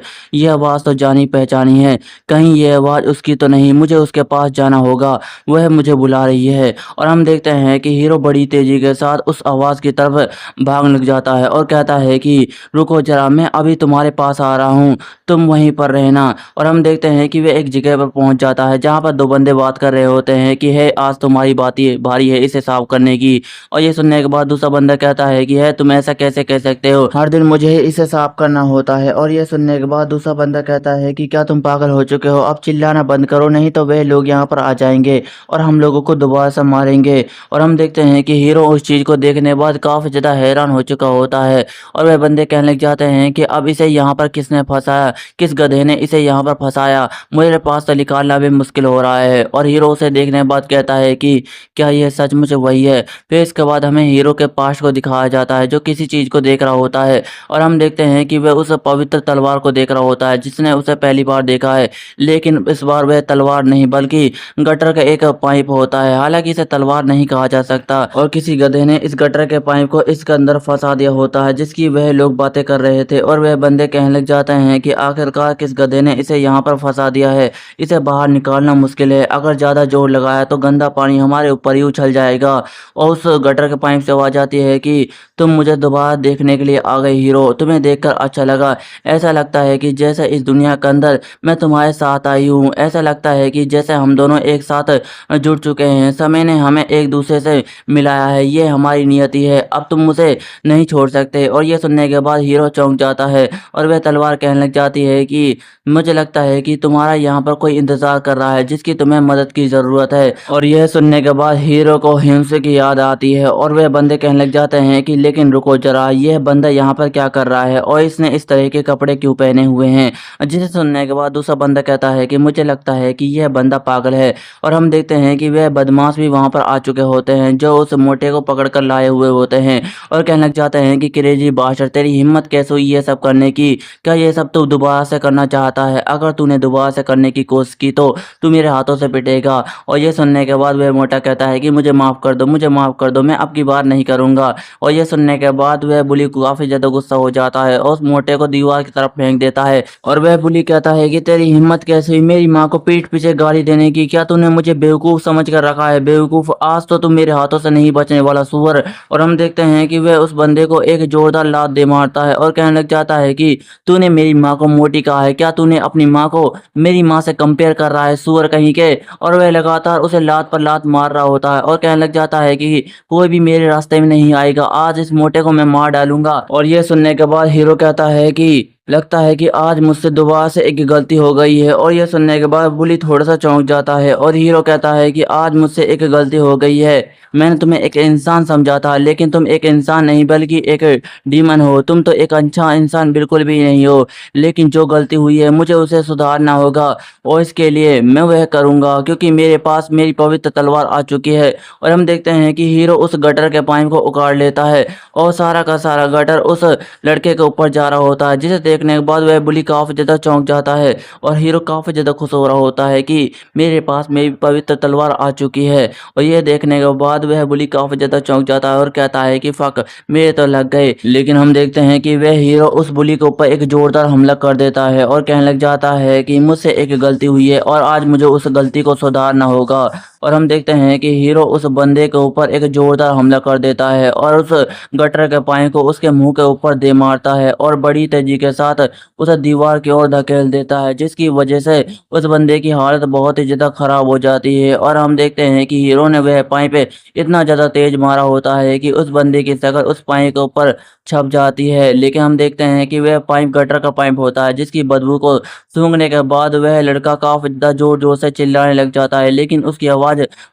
तो जानी पहचानी है, कहीं यह आवाज़ उसकी तो नहीं, मुझे उसके पास जाना होगा, वह मुझे बुला रही है। और हम देखते हैं कि हीरो बड़ी तेज़ी के साथ उस आवाज़ की तरफ भागने लग जाता है और कहता है कि रुको जरा, मैं अभी तुम्हारे पास आ रहा हूँ, तुम वहीं पर रहना। और हम देखते हैं कि वह एक जगह पर पहुंच जाता है जहां पर दो बंदे बात कर रहे होते हैं कि है आज तुम्हारी बारी है इसे साफ करने की। और ये सुनने के बाद दूसरा बंदा कहता है कि है तुम ऐसा कैसे कह सकते हो, हर दिन मुझे इसे साफ करना होता है। और ये सुनने के बाद दूसरा बंदा कहता है कि क्या तुम पागल हो चुके हो, अब चिल्लाना बंद करो, नहीं तो वह लोग यहाँ पर आ जाएंगे और हम लोगों को दोबारा से मारेंगे। और हम देखते हैं कि हीरो उस चीज़ को देखने के बाद काफ़ी ज़्यादा हैरान हो चुका होता है और वह बंदे कहने लग जाते हैं कि अब इसे यहाँ पर किसने फंसाया, किस गधे ने इसे यहाँ पर फंसाया, मेरे पास तो निकालना भी मुश्किल हो रहा है। और हीरो उसे देखने के बाद कहता है कि क्या यह सचमुच वही है। फिर इसके बाद हमें हीरो के पास को दिखाया जाता है जो किसी चीज़ को देख रहा होता है और हम देखते हैं कि वह उस पवित्र तलवार को देख रहा होता है जिसने उसे पहली बार देखा है। लेकिन इस बार वह तलवार नहीं बल्कि गटर का एक पाइप होता है। हालांकि इसे तलवार नहीं कहा जा सकता और किसी गधे ने इस गटर के पाइप को इसके अंदर फंसा दिया होता है जिसकी वह लोग बातें कर रहे थे। और वह बंदे कहने लग जाते हैं कि आखिरकार किस गधे ने इसे यहाँ पर फंसा दिया है, इसे बाहर निकालना मुश्किल है, अगर ज़्यादा जोर लगाया तो गंदा पानी हमारे ऊपर ही उछल जाएगा। और उस गटर के पाइप से आवाज़ आती है कि तुम मुझे दोबारा देखने के लिए आ गए हीरो, तुम्हें देखकर अच्छा लगा, ऐसा लगता है कि जैसे इस दुनिया के अंदर मैं तुम्हारे साथ आई हूँ, ऐसा लगता है कि जैसे हम दोनों एक साथ जुड़ चुके हैं, समय ने हमें एक दूसरे से मिलाया है, ये हमारी नियति है, अब तुम मुझे नहीं छोड़ सकते। और ये सुनने के बाद हीरो चौंक जाता है और वह तलवार कहने लग जाती है कि मुझे लगता है कि तुम्हारा यहाँ पर कोई इंतजार कर रहा है जिसकी तुम्हें मदद की ज़रूरत है। और यह सुनने के बाद हीरो को हिंसे की याद आती है और वह बंदे कहने लग जाते हैं कि लेकिन रुको जरा, यह बंदा यहाँ पर क्या कर रहा है और इसने इस तरह के कपड़े क्यों पहने हुए हैं। जिसे सुनने के बाद दूसरा बंदा कहता है कि मुझे लगता है कि यह बंदा पागल है। और हम देखते हैं कि वह बदमाश भी वहाँ पर आ चुके होते हैं जो उस मोटे को पकड़ कर लाए हुए होते हैं और कहने लग जाते हैं कि क्रेजी बास्टर, तेरी हिम्मत कैसे हुई ये सब करने की, क्या ये सब तू दोबारा से करना चाहता है, अगर तूने दोबारा से करने की कोशिश की तो तू मेरे हाथों से पिटेगा। और ये सुनने के बाद वह मोटा कहता है कि मुझे माफ़ कर दो, मुझे माफ़ कर दो, मैं अब की बार नहीं करूँगा। और ये सुनने के बाद वह बुली काफ़ी ज़्यादा गुस्सा हो जाता है और उस मोटे को दीवार की तरफ फेंक देता है और वह बुली कहता है कि तेरी हिम्मत कैसे हुई मेरी माँ को पीठ पीछे गाली देने की, क्या तूने मुझे बेवकूफ़ समझ कर रखा है, बेवकूफ़, आज तो तुम मेरे हाथों से नहीं बचने वाला सुअर। और हम देखते हैं कि वह उस बंदे को एक जोरदार लात दे मारता है और कहने लग जाता है कि तूने मेरी माँ को मोटी कहा है, क्या तूने अपनी माँ को मेरी माँ से कंपेयर कर रहा है सुअर कहीं के, है और वह लगातार उसे लात पर लात मार रहा होता है और कहने लग जाता है कि कोई भी मेरे रास्ते में नहीं आएगा, आज इस मोटे को मैं मार डालूंगा। और ये सुनने के बाद हीरो कहता है कि लगता है कि आज मुझसे दोबारा से एक गलती हो गई है। और यह सुनने के बाद बुली थोड़ा सा चौंक जाता है और हीरो कहता है कि आज मुझसे एक गलती हो गई है, मैंने तुम्हें एक इंसान समझा था लेकिन तुम एक इंसान नहीं बल्कि एक डीमन हो, तुम तो एक अच्छा इंसान बिल्कुल भी नहीं हो। लेकिन जो गलती हुई है मुझे उसे सुधारना होगा और इसके लिए मैं वह करूंगा क्योंकि मेरे पास मेरी पवित्र तलवार आ चुकी है। और हम देखते हैं कि हीरो उस गटर के पाइप को उखाड़ लेता है और सारा का सारा गटर उस लड़के के ऊपर जा रहा होता है, जिसे देखने के बाद वह बुली काफी ज्यादा चौंक जाता है और हीरो काफी ज्यादा खुश हो रहा होता है कि मेरे पास मेरी पवित्र तलवार आ चुकी है। और यह देखने के बाद वह बुली काफी ज्यादा चौंक जाता है और कहता है कि फक, मेरे तो लग गए। लेकिन हम देखते हैं कि वह हीरो उस बुली के ऊपर एक जोरदार हमला कर देता है और कहने लग जाता है कि मुझसे एक गलती हुई है और आज मुझे उस गलती को सुधारना होगा। और हम देखते हैं कि हीरो उस बंदे के ऊपर एक जोरदार हमला कर देता है और उस गटर के पाइप को उसके मुंह के ऊपर दे मारता है और बड़ी तेजी के साथ उसे दीवार की ओर धकेल देता है, जिसकी वजह से उस बंदे की हालत बहुत ही ज्यादा खराब हो जाती है। और हम देखते हैं कि हीरो ने वह पाइप इतना ज्यादा तेज मारा होता है कि उस बंदे की शक्ल उस पाइप के ऊपर छप जाती है। लेकिन हम देखते हैं कि वह पाइप गटर का पाइप होता है, जिसकी बदबू को सूंघने के बाद वह लड़का काफी ज्यादा जोर जोर से चिल्लाने लग जाता है, लेकिन उसकी आवाज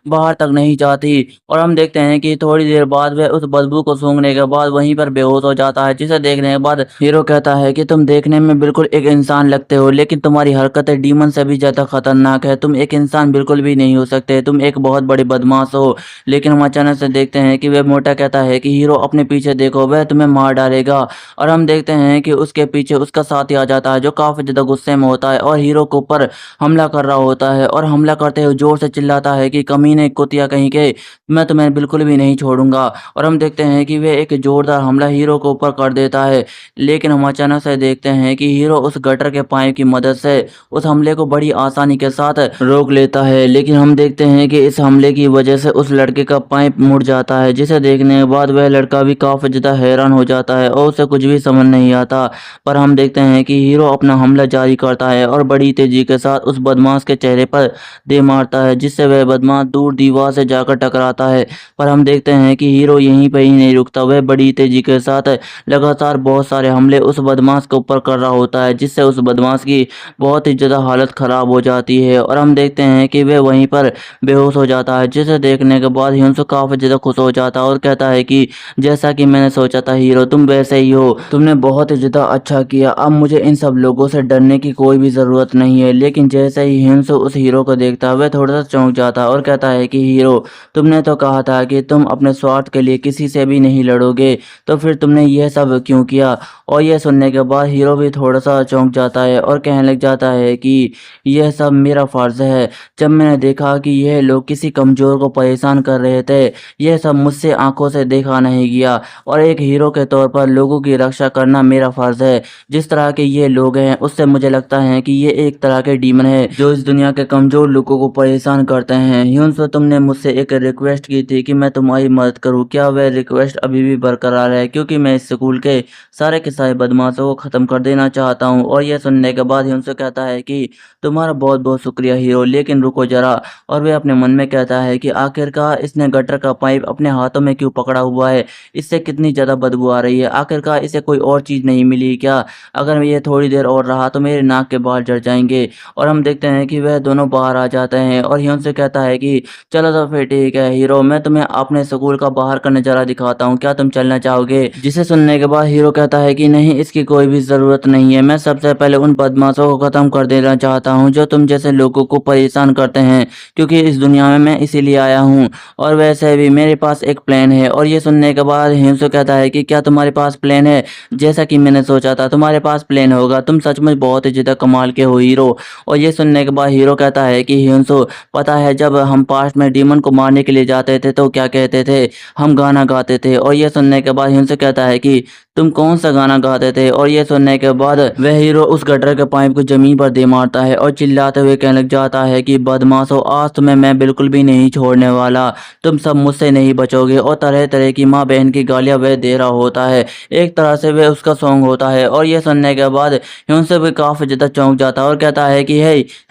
बाहर तक नहीं जाती। और हम देखते हैं कि थोड़ी देर बाद वह उस बदबू को सूंघने के बाद वहीं पर बेहोश हो जाता है, जिसे देखने के बाद हीरो कहता है कि तुम देखने में बिल्कुल एक इंसान लगते हो लेकिन तुम्हारी हरकतें डीमन से भी ज्यादा खतरनाक है, तुम एक इंसान बिल्कुल भी नहीं हो सकते, तुम एक बहुत बड़े बदमाश हो। लेकिन हम अचानक से देखते हैं कि वह मोटा कहता है कि हीरो अपने पीछे देखो, वह तुम्हें मार डालेगा। और हम देखते हैं कि उसके पीछे उसका साथी आ जाता है जो काफी ज्यादा गुस्से में होता है और हीरो के ऊपर हमला कर रहा होता है और हमला करते हुए जोर से चिल्लाता है कि कमीने कुतिया कहीं के, मैं तुम्हें बिल्कुल भी नहीं छोड़ूंगा। और हम देखते हैं कि वह एक जोरदार हमला हीरो के ऊपर कर देता है। लेकिन हम अचानक से देखते हैं कि हीरो उस गटर के पाइप की मदद से उस हमले को बड़ी आसानी के साथ रोक लेता है। लेकिन हम देखते हैं कि इस हमले की वजह से उस लड़के का पाइप मुड़ जाता है, जिसे देखने के बाद वह लड़का भी काफी ज्यादा हैरान हो जाता है और उसे कुछ भी समझ नहीं आता। पर हम देखते हैं कि हीरो अपना हमला जारी करता है और बड़ी तेजी के साथ उस बदमाश के चेहरे पर दे मारता है, जिससे वह बदमाश दूर दीवार से जाकर टकराता है। पर हम देखते हैं कि हीरो यहीं पर ही नहीं रुकता, वह बड़ी तेजी के साथ लगातार बहुत सारे हमले उस बदमाश के ऊपर कर रहा होता है, जिससे उस बदमाश की बहुत ही ज़्यादा हालत ख़राब हो जाती है। और हम देखते हैं कि वह वहीं पर बेहोश हो जाता है, जिसे देखने के बाद हिंसू काफ़ी ज़्यादा खुश हो जाता है और कहता है कि जैसा कि मैंने सोचा था हीरो, तुम वैसे ही हो, तुमने बहुत ही ज़्यादा अच्छा किया, अब मुझे इन सब लोगों से डरने की कोई भी ज़रूरत नहीं है। लेकिन जैसे ही हिंसू उस हीरो को देखता है वह थोड़ा सा चौंक जाता है और कहता है कि हीरो, तुमने तो कहा था कि तुम अपने स्वार्थ के लिए किसी से भी नहीं लड़ोगे, तो फिर तुमने यह सब क्यों किया। और यह सुनने के बाद हीरो भी थोड़ा सा चौंक जाता है और कहने लग जाता है कि यह सब मेरा फ़र्ज़ है। जब मैंने देखा कि यह लोग किसी कमज़ोर को परेशान कर रहे थे, यह सब मुझसे आंखों से देखा नहीं गया और एक हीरो के तौर पर लोगों की रक्षा करना मेरा फ़र्ज़ है। जिस तरह के ये लोग हैं उससे मुझे लगता है कि ये एक तरह के डीमन है जो इस दुनिया के कमज़ोर लोगों को परेशान करते हैं। ह्यून, तुमने मुझसे एक रिक्वेस्ट की थी कि मैं तुम्हारी मदद करूं, क्या वह रिक्वेस्ट अभी भी बरकरार है? क्योंकि मैं इस स्कूल के सारे बदमाशों को ख़त्म कर देना चाहता हूं। और यह सुनने के बाद ह्यून कहता है कि तुम्हारा बहुत बहुत शुक्रिया हीरो, लेकिन रुको जरा। और वह अपने मन में कहता है कि आखिरकार इसने गटर का पाइप अपने हाथों में क्यों पकड़ा हुआ है, इससे कितनी ज़्यादा बदबू आ रही है, आखिरकार इसे कोई और चीज़ नहीं मिली क्या? अगर ये थोड़ी देर और रहा तो मेरे नाक के बाल जड़ जाएंगे। और हम देखते हैं कि वह दोनों बाहर आ जाते हैं और ह्यून से कहता है कि चलो तो फिर ठीक है हीरो, मैं तुम्हें अपने स्कूल का बाहर का नज़ारा दिखाता हूँ, क्या तुम चलना चाहोगे? जिसे सुनने के बाद हीरो कहता है कि नहीं, इसकी कोई भी ज़रूरत नहीं है, मैं सबसे पहले उन बदमाशों को ख़त्म कर देना चाहता हूँ जो तुम जैसे लोगों को परेशान करते हैं, क्योंकि इस दुनिया में मैं इसीलिए आया हूँ और वैसे भी मेरे पास एक प्लान है। और ये सुनने के बाद ह्यून कहता है कि क्या तुम्हारे पास प्लान है? जैसा कि मैंने सोचा था तुम्हारे पास प्लान होगा, तुम सचमुच बहुत ही ज़्यादा कमाल के हो हीरो। और ये सुनने के बाद हीरो कहता है कि ह्यून, पता है जब जब हम पास्ट में डीमन को मारने के लिए जाते थे तो क्या कहते थे, हम गाना गाते थे। और ये सुनने के बाद हिंसू कहता है कि तुम कौन सा गाना गाते थे। और ये सुनने के बाद वह हीरो उस गटर के पाइप को जमीन पर दे मारता है और चिल्लाते हुए कहने लग जाता है कि बदमाशो, आज तुम्हें मैं बिल्कुल भी नहीं छोड़ने वाला, तुम सब मुझसे नहीं बचोगे। और तरह तरह की माँ बहन की गालियां वह दे रहा होता है, एक तरह से वह उसका सॉन्ग होता है। और ये सुनने के बाद हिंसू भी काफी ज्यादा चौंक जाता है और कहता है कि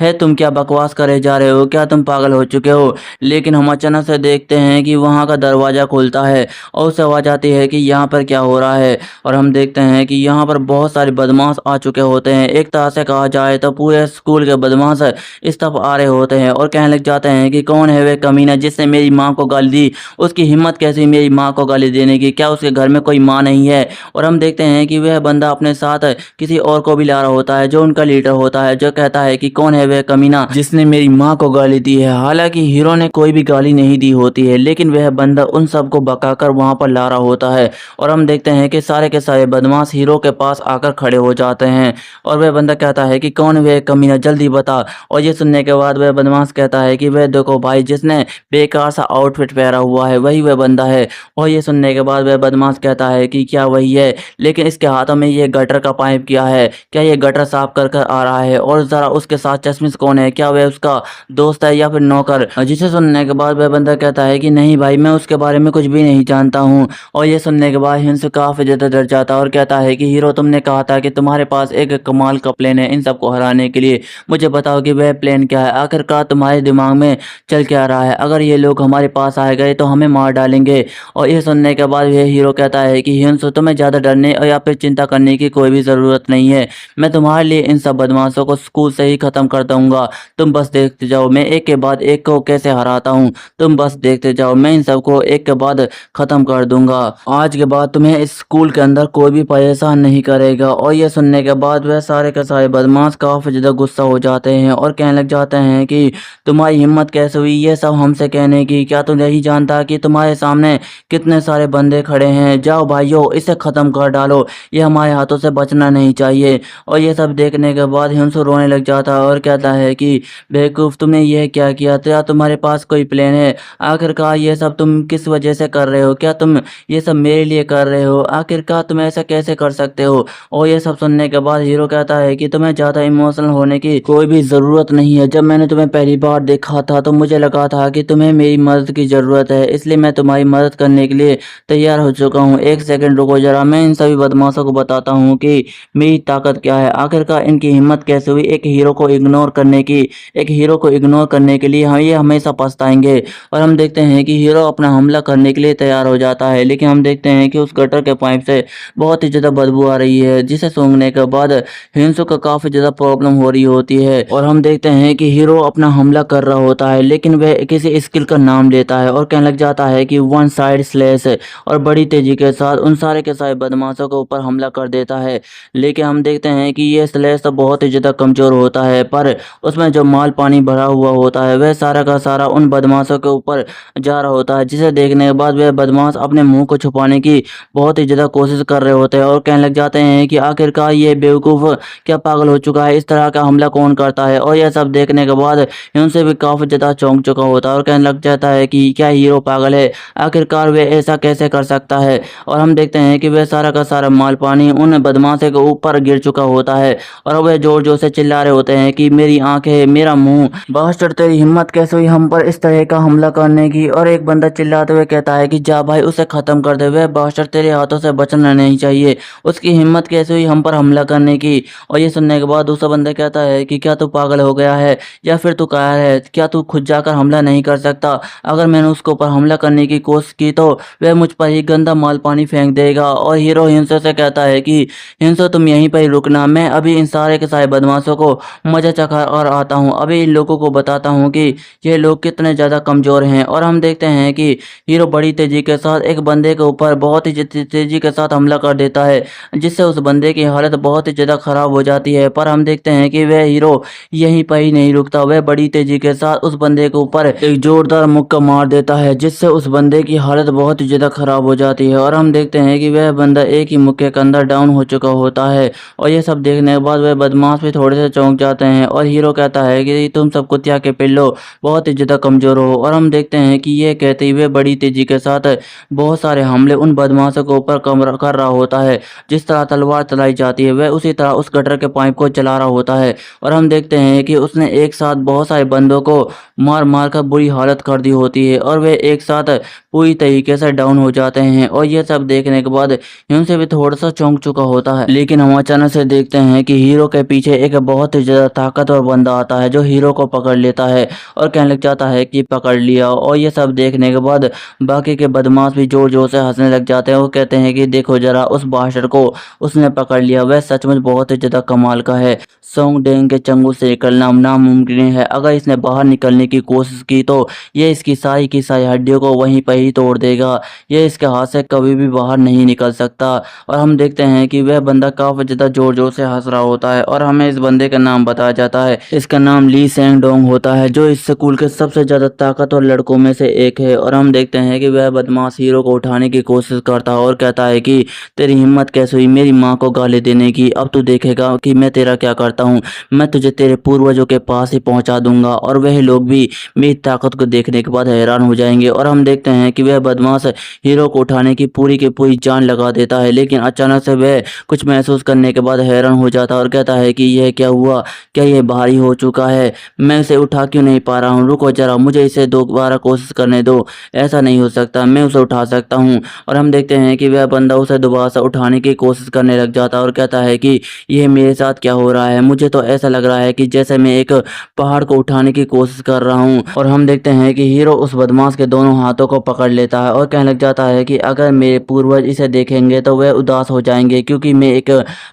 है तुम क्या बकवास करे जा रहे हो, क्या तुम पागल हो चुके हो। लेकिन हम अचानक से देखते हैं कि वहाँ का दरवाजा खुलता है और उसे आवाज आती है कि यहाँ पर क्या हो रहा है। और हम देखते हैं कि यहाँ पर बहुत सारे बदमाश आ चुके होते हैं, एक तरह से कहा जाए तो पूरे स्कूल के बदमाश इस तरफ आ रहे होते हैं और कहने लग जाते हैं कि कौन है वह कमीना जिसने मेरी माँ को गाली दी, उसकी हिम्मत कैसी मेरी माँ को गाली देने की, क्या उसके घर में कोई माँ नहीं है। और हम देखते हैं कि वह बंदा अपने साथ किसी और को भी ला रहा होता है जो उनका लीडर होता है, जो कहता है कि कौन है वह कमीना जिसने मेरी माँ को गाली दी है। हालांकि हीरो ने कोई भी गाली नहीं दी होती है, लेकिन वह बंदा उन सबको बकाकर वहां पर ला रहा होता है। और हम देखते हैं कि सारे के सारे बदमाश हीरो के पास आकर खड़े हो जाते हैं और वह बंदा कहता है कि कौन वह कमीना, जल्दी बता। और ये सुनने के बाद वह बदमाश कहता है कि वह देखो भाई, जिसने बेकार सा आउटफिट पहना हुआ है वही वह बंदा है। और ये सुनने के बाद वह बदमाश कहता है कि क्या वही है, लेकिन इसके हाथों में ये गटर का पाइप क्या है, क्या ये गटर साफ कर कर आ रहा है। और जरा उसके साथ चश्मिश कौन है, क्या वह उसका दोस्त है या फिर नौकर। जिसे सुनने के बाद वह बंदा कहता है कि नहीं भाई, मैं उसके बारे में कुछ भी नहीं जानता हूँ। और ये सुनने के बाद हिंसू काफी ज्यादा डर जाता है और कहता है कि हीरो, तुमने कहा था कि तुम्हारे पास एक कमाल का प्लान है इन सबको हराने के लिए, मुझे बताओ कि वह प्लान क्या है, आखिरकार तुम्हारे दिमाग में चल क्या रहा है। अगर ये लोग हमारे पास आ गए तो हमें मार डालेंगे। और ये सुनने के बाद यह हीरो कहता है कि हिंसू, तुम्हें ज्यादा डरने और या फिर चिंता करने की कोई भी जरूरत नहीं है, मैं तुम्हारे लिए इन सब बदमाशों को स्कूल से ही खत्म कर दूंगा। तुम बस देखते जाओ मैं एक के बाद एक को कैसे हराता हूँ, तुम बस देखते जाओ, मैं इन सबको एक के बाद खत्म कर दूंगा। आज के बाद तुम्हें इस स्कूल के अंदर कोई भी परेशान नहीं करेगा। और ये सुनने के बाद वह सारे के सारे बदमाश काफी ज्यादा गुस्सा हो जाते हैं और कहने लग जाते हैं कि तुम्हारी हिम्मत कैसे हुई ये सब हमसे कहने की, क्या तुम नहीं जानता कि तुम्हारे सामने कितने सारे बंदे खड़े हैं, जाओ भाइयों इसे खत्म कर डालो, ये हमारे हाथों से बचना नहीं चाहिए। और ये सब देखने के बाद हिंसू रोने लग जाता है और कहता है कि बेवकूफ, तुमने यह क्या किया, क्या तुम्हारे पास कोई प्लान है, आखिरकार ये सब तुम किस वजह से कर रहे हो, क्या तुम ये सब मेरे लिए कर रहे हो, आखिरकार तुम ऐसा कैसे कर सकते हो। और ये सब सुनने के बाद हीरो कहता है कि तुम्हें ज्यादा इमोशनल होने की कोई भी जरूरत नहीं है, जब मैंने तुम्हें पहली बार देखा था तो मुझे लगा था कि तुम्हें मेरी मदद की जरूरत है, इसलिए मैं तुम्हारी मदद करने के लिए तैयार हो चुका हूँ। एक सेकंड रुको जरा, मैं इन सभी बदमाशों को बताता हूँ कि मेरी ताकत क्या है, आखिरकार इनकी हिम्मत कैसे हुई एक हीरो को इग्नोर करने की। एक हीरो को इग्नोर करने के लिए हम ये हमेशा पछताएंगे। और हम देखते हैं कि हीरो अपना हमला करने के लिए तैयार हो जाता है, लेकिन हम देखते हैं कि उस गटर के पाइप से बहुत ही ज्यादा बदबू आ रही है, जिसे सूंघने के बाद हिंसू को काफी ज्यादा प्रॉब्लम हो रही होती है। और हम देखते हैं कि हीरो अपना हमला कर रहा होता है, लेकिन वह किसी स्किल का नाम लेता है और कहने लग जाता है कि वन साइड स्लैश, और बड़ी तेजी के साथ उन सारे के सारे बदमाशों के ऊपर हमला कर देता है। लेकिन हम देखते हैं कि ये स्लैश तो बहुत ही ज्यादा कमजोर होता है, पर उसमें जो माल पानी भरा हुआ होता है वह सारा का सारा उन बदमाशों के ऊपर जा रहा होता है, जिसे देखने के बाद वह बदमाश अपने मुंह को छुपाने की बहुत ही ज्यादा कोशिश कर रहे होते हैं और कहने लग जाते हैं कि आखिरकार ये बेवकूफ क्या पागल हो चुका है, इस तरह का हमला कौन करता है। और यह सब देखने के बाद उनसे भी काफी ज्यादा चौंक चुका होता है और कहने लग जाता है कि क्या हीरो पागल है, आखिरकार वे ऐसा कैसे कर सकता है। और हम देखते हैं कि वह सारा का सारा माल पानी उन बदमाशों के ऊपर गिर चुका होता है और वह जोर जोर से चिल्ला रहे होते हैं कि मेरी आंखें, मेरा मुंह, बास्टर तेरी हिम्मत कैसे हुई हम पर इस तरह का हमला करने की। और एक बंदा चिल्लाते हुए कहता है कि जा भाई उसे खत्म कर दे, वह बास्टर तेरे हाथों से बचना नहीं चाहिए, उसकी हिम्मत कैसे हुई हम पर हमला करने की। और ये सुनने के बाद दूसरा बंदा कहता है कि क्या तू पागल हो गया है या फिर तू कायर है, क्या तू खुद जाकर हमला नहीं कर सकता, अगर मैंने उसके ऊपर हमला करने की कोशिश की तो वह मुझ पर ही गंदा माल पानी फेंक देगा। और हीरो हिंसू से कहता है कि हिंसू तुम यहीं पर ही रुकना, मैं अभी इन सारे के सारे बदमाशों को मजा चखा और आता हूँ, अभी इन लोगों को बताता हूँ कि ये लोग कितने ज्यादा कमजोर हैं। और हम देखते हैं कि हीरो बड़ी तेजी के साथ एक बंदे के ऊपर बहुत ही तेजी के साथ हमला कर देता है, जिससे उस बंदे की हालत बहुत ही ज्यादा खराब हो जाती है। पर हम देखते हैं कि वह हीरो यहीं पर ही नहीं रुकता, वह बड़ी तेजी के साथ उस बंदे के ऊपर एक जोरदार मुक्का मार देता है, जिससे उस बंदे की हालत बहुत ही ज्यादा खराब हो जाती है। और हम देखते हैं कि वह बंदा एक ही मुक्के के अंदर डाउन हो चुका होता है। और ये सब देखने के बाद वह बदमाश भी थोड़े से चौंक जाते हैं और हीरो कहता है कि तुम सब कुतिया के पिल्लो, बहुत ही ज़्यादा कमज़ोर हो। और हम देखते हैं कि ये कहते हुए बड़ी तेज़ी के साथ बहुत सारे हमले उन बदमाशों के ऊपर कर रहा होता है। जिस तरह तलवार चलाई जाती है वह उसी तरह उस गटर के पाइप को चला रहा होता है। और हम देखते हैं कि उसने एक साथ बहुत सारे बंदों को मार-मार कर बुरी हालत कर दी होती है और वे एक साथ पूरी तरीके से डाउन हो जाते हैं। और ये सब देखने के बाद हिमसे भी थोड़ा-सा चौंक चुका होता है। लेकिन हम अचानक से देखते हैं कि हीरो के पीछे एक बहुत ही ज़्यादा ताकतवर बंदा आता है जो हीरो को पकड़ लेता है और कहने लग जाता है कि पकड़ लिया। और ये सब देखने के बाद बाकी के बदमाश भी ज़ोर-ज़ोर से हँसने लग जाते हैं। वो कहते हैं कि देखो ज़रा उस बास्टर्ड को उसने पकड़ लिया, वह सचमुच बहुत ही ज़्यादा कमाल का है। सोंग डेंग के चंगुल से निकलना नामुमकिन है। अगर इसने बाहर निकलने की कोशिश की तो ये इसकी सारी की सारी हड्डियों को वहीं पर ही तोड़ देगा। ये इसके हाथ से कभी भी बाहर नहीं निकल सकता। और हम देखते हैं कि वह बंदा काफ़ी ज़्यादा ज़ोर-ज़ोर से हँस रहा होता है और हमें इस बंदे का नाम बताया जाता है। इसका नाम ली सेंग डोंग होता है जो इस स्कूल के सबसे ज़्यादा ताकतवर लड़कों में से एक है। और हम देखते हैं कि वह बदमाश हीरो को उठाने की कोशिश करता है और कहता है कि तेरी हिम्मत कैसे हुई मेरी माँ को गाली देने की? अब तू देखेगा कि मैं तेरा क्या करता हूँ। मैं तुझे तेरे पूर्वजों के पास ही पहुँचा दूँगा। और वह लोग भी मेरी ताकत को देखने के बाद हैरान हो जाएँगे। और हम देखते हैं कि वह बदमाश हीरो को उठाने की पूरी जान लगा देता है। लेकिन अचानक से वह कुछ महसूस करने के बाद हैरान हो जाता है और कहता है कि यह क्या हुआ? क्या ये भारी हो चुका है? मैं इसे उठा क्यों नहीं पा रहा हूँ? रुको ज़रा, मुझे इसे दोबारा कोशिश करने दो। ऐसा नहीं हो सकता, मैं उसे उठा सकता हूँ। और हम देखते हैं कि वह बंदा उसे दोबारा से उठाने की कोशिश करने लग जाता है और कहता है कि ये मेरे साथ क्या हो रहा है? मुझे तो ऐसा लग रहा है कि जैसे मैं एक पहाड़ को उठाने की कोशिश कर रहा हूँ। और हम देखते हैं कि हीरो उस बदमाश के दोनों हाथों को पकड़ लेता है और कहने लग जाता है कि अगर मेरे पूर्वज इसे देखेंगे तो वह उदास हो जाएँगे क्योंकि मैं एक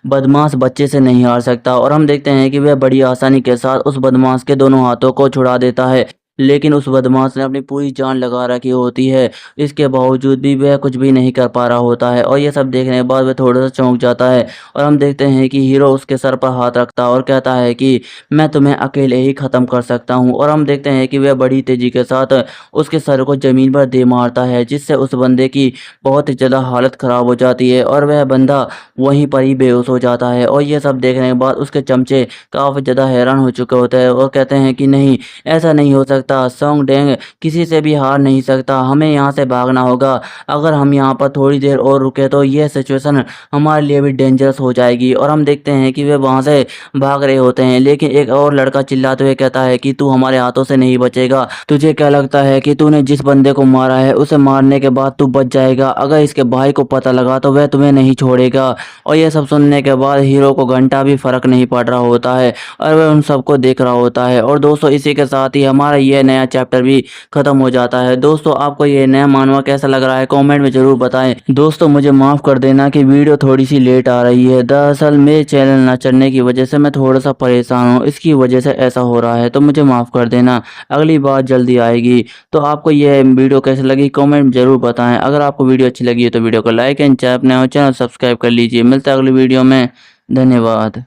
बदमाश बच्चे से नहीं हार सकता। और हम देखते हैं कि वह बड़ी आसानी के साथ उस बदमाश के दोनों हाथों को छुड़ा देता है। लेकिन उस बदमाश ने अपनी पूरी जान लगा रखी होती है। इसके बावजूद भी वह कुछ भी नहीं कर पा रहा होता है। और ये सब देखने के बाद वह थोड़ा-सा चौंक जाता है। और हम देखते हैं कि हीरो उसके सर पर हाथ रखता है और कहता है कि मैं तुम्हें अकेले ही ख़त्म कर सकता हूँ। और हम देखते हैं कि वह बड़ी तेज़ी के साथ उसके सर को ज़मीन पर दे मारता है जिससे उस बंदे की बहुत ही ज़्यादा हालत ख़राब हो जाती है और वह बंदा वहीं पर ही बेहोश हो जाता है। और ये सब देखने के बाद उसके चमचे काफ़ी ज़्यादा हैरान हो चुके होते हैं और कहते हैं कि नहीं, ऐसा नहीं हो सकता। सोंग डेंग किसी से भी हार नहीं सकता। हमें यहाँ से भागना होगा। अगर हम यहाँ पर थोड़ी देर और रुके तो ये सिचुएशन हमारे लिए भी डेंजरस हो जाएगी। और हम देखते हैं कि वे वहाँ से भाग रहे होते हैं। लेकिन एक और लड़का चिल्लाते हुए कहता है कि तू हमारे हाथों से नहीं बचेगा। तुझे क्या लगता है कि तूने जिस बंदे को मारा है उसे मारने के बाद तू बच जाएगा? अगर इसके भाई को पता लगा तो वह तुम्हें नहीं छोड़ेगा। और ये सब सुनने के बाद हीरो को घंटा भी फ़र्क नहीं पड़ रहा होता है और वह उन सबको देख रहा होता है। और दोस्तों, इसी के साथ ही हमारा ये नया चैप्टर भी ख़त्म हो जाता है। दोस्तों, आपको ये नया मानवा कैसा लग रहा है कमेंट में ज़रूर बताएं। दोस्तों, मुझे माफ़ कर देना कि वीडियो थोड़ी सी लेट आ रही है। दरअसल मेरे चैनल ना चलने की वजह से मैं थोड़ा सा परेशान हूँ, इसकी वजह से ऐसा हो रहा है, तो मुझे माफ़ कर देना। अगली बार जल्दी आएगी। तो आपको ये वीडियो कैसी लगी कमेंट में ज़रूर बताएं। अगर आपको वीडियो अच्छी लगी है तो वीडियो को लाइक एंड चैनल सब्सक्राइब कर लीजिए। मिलता है अगली वीडियो में। धन्यवाद।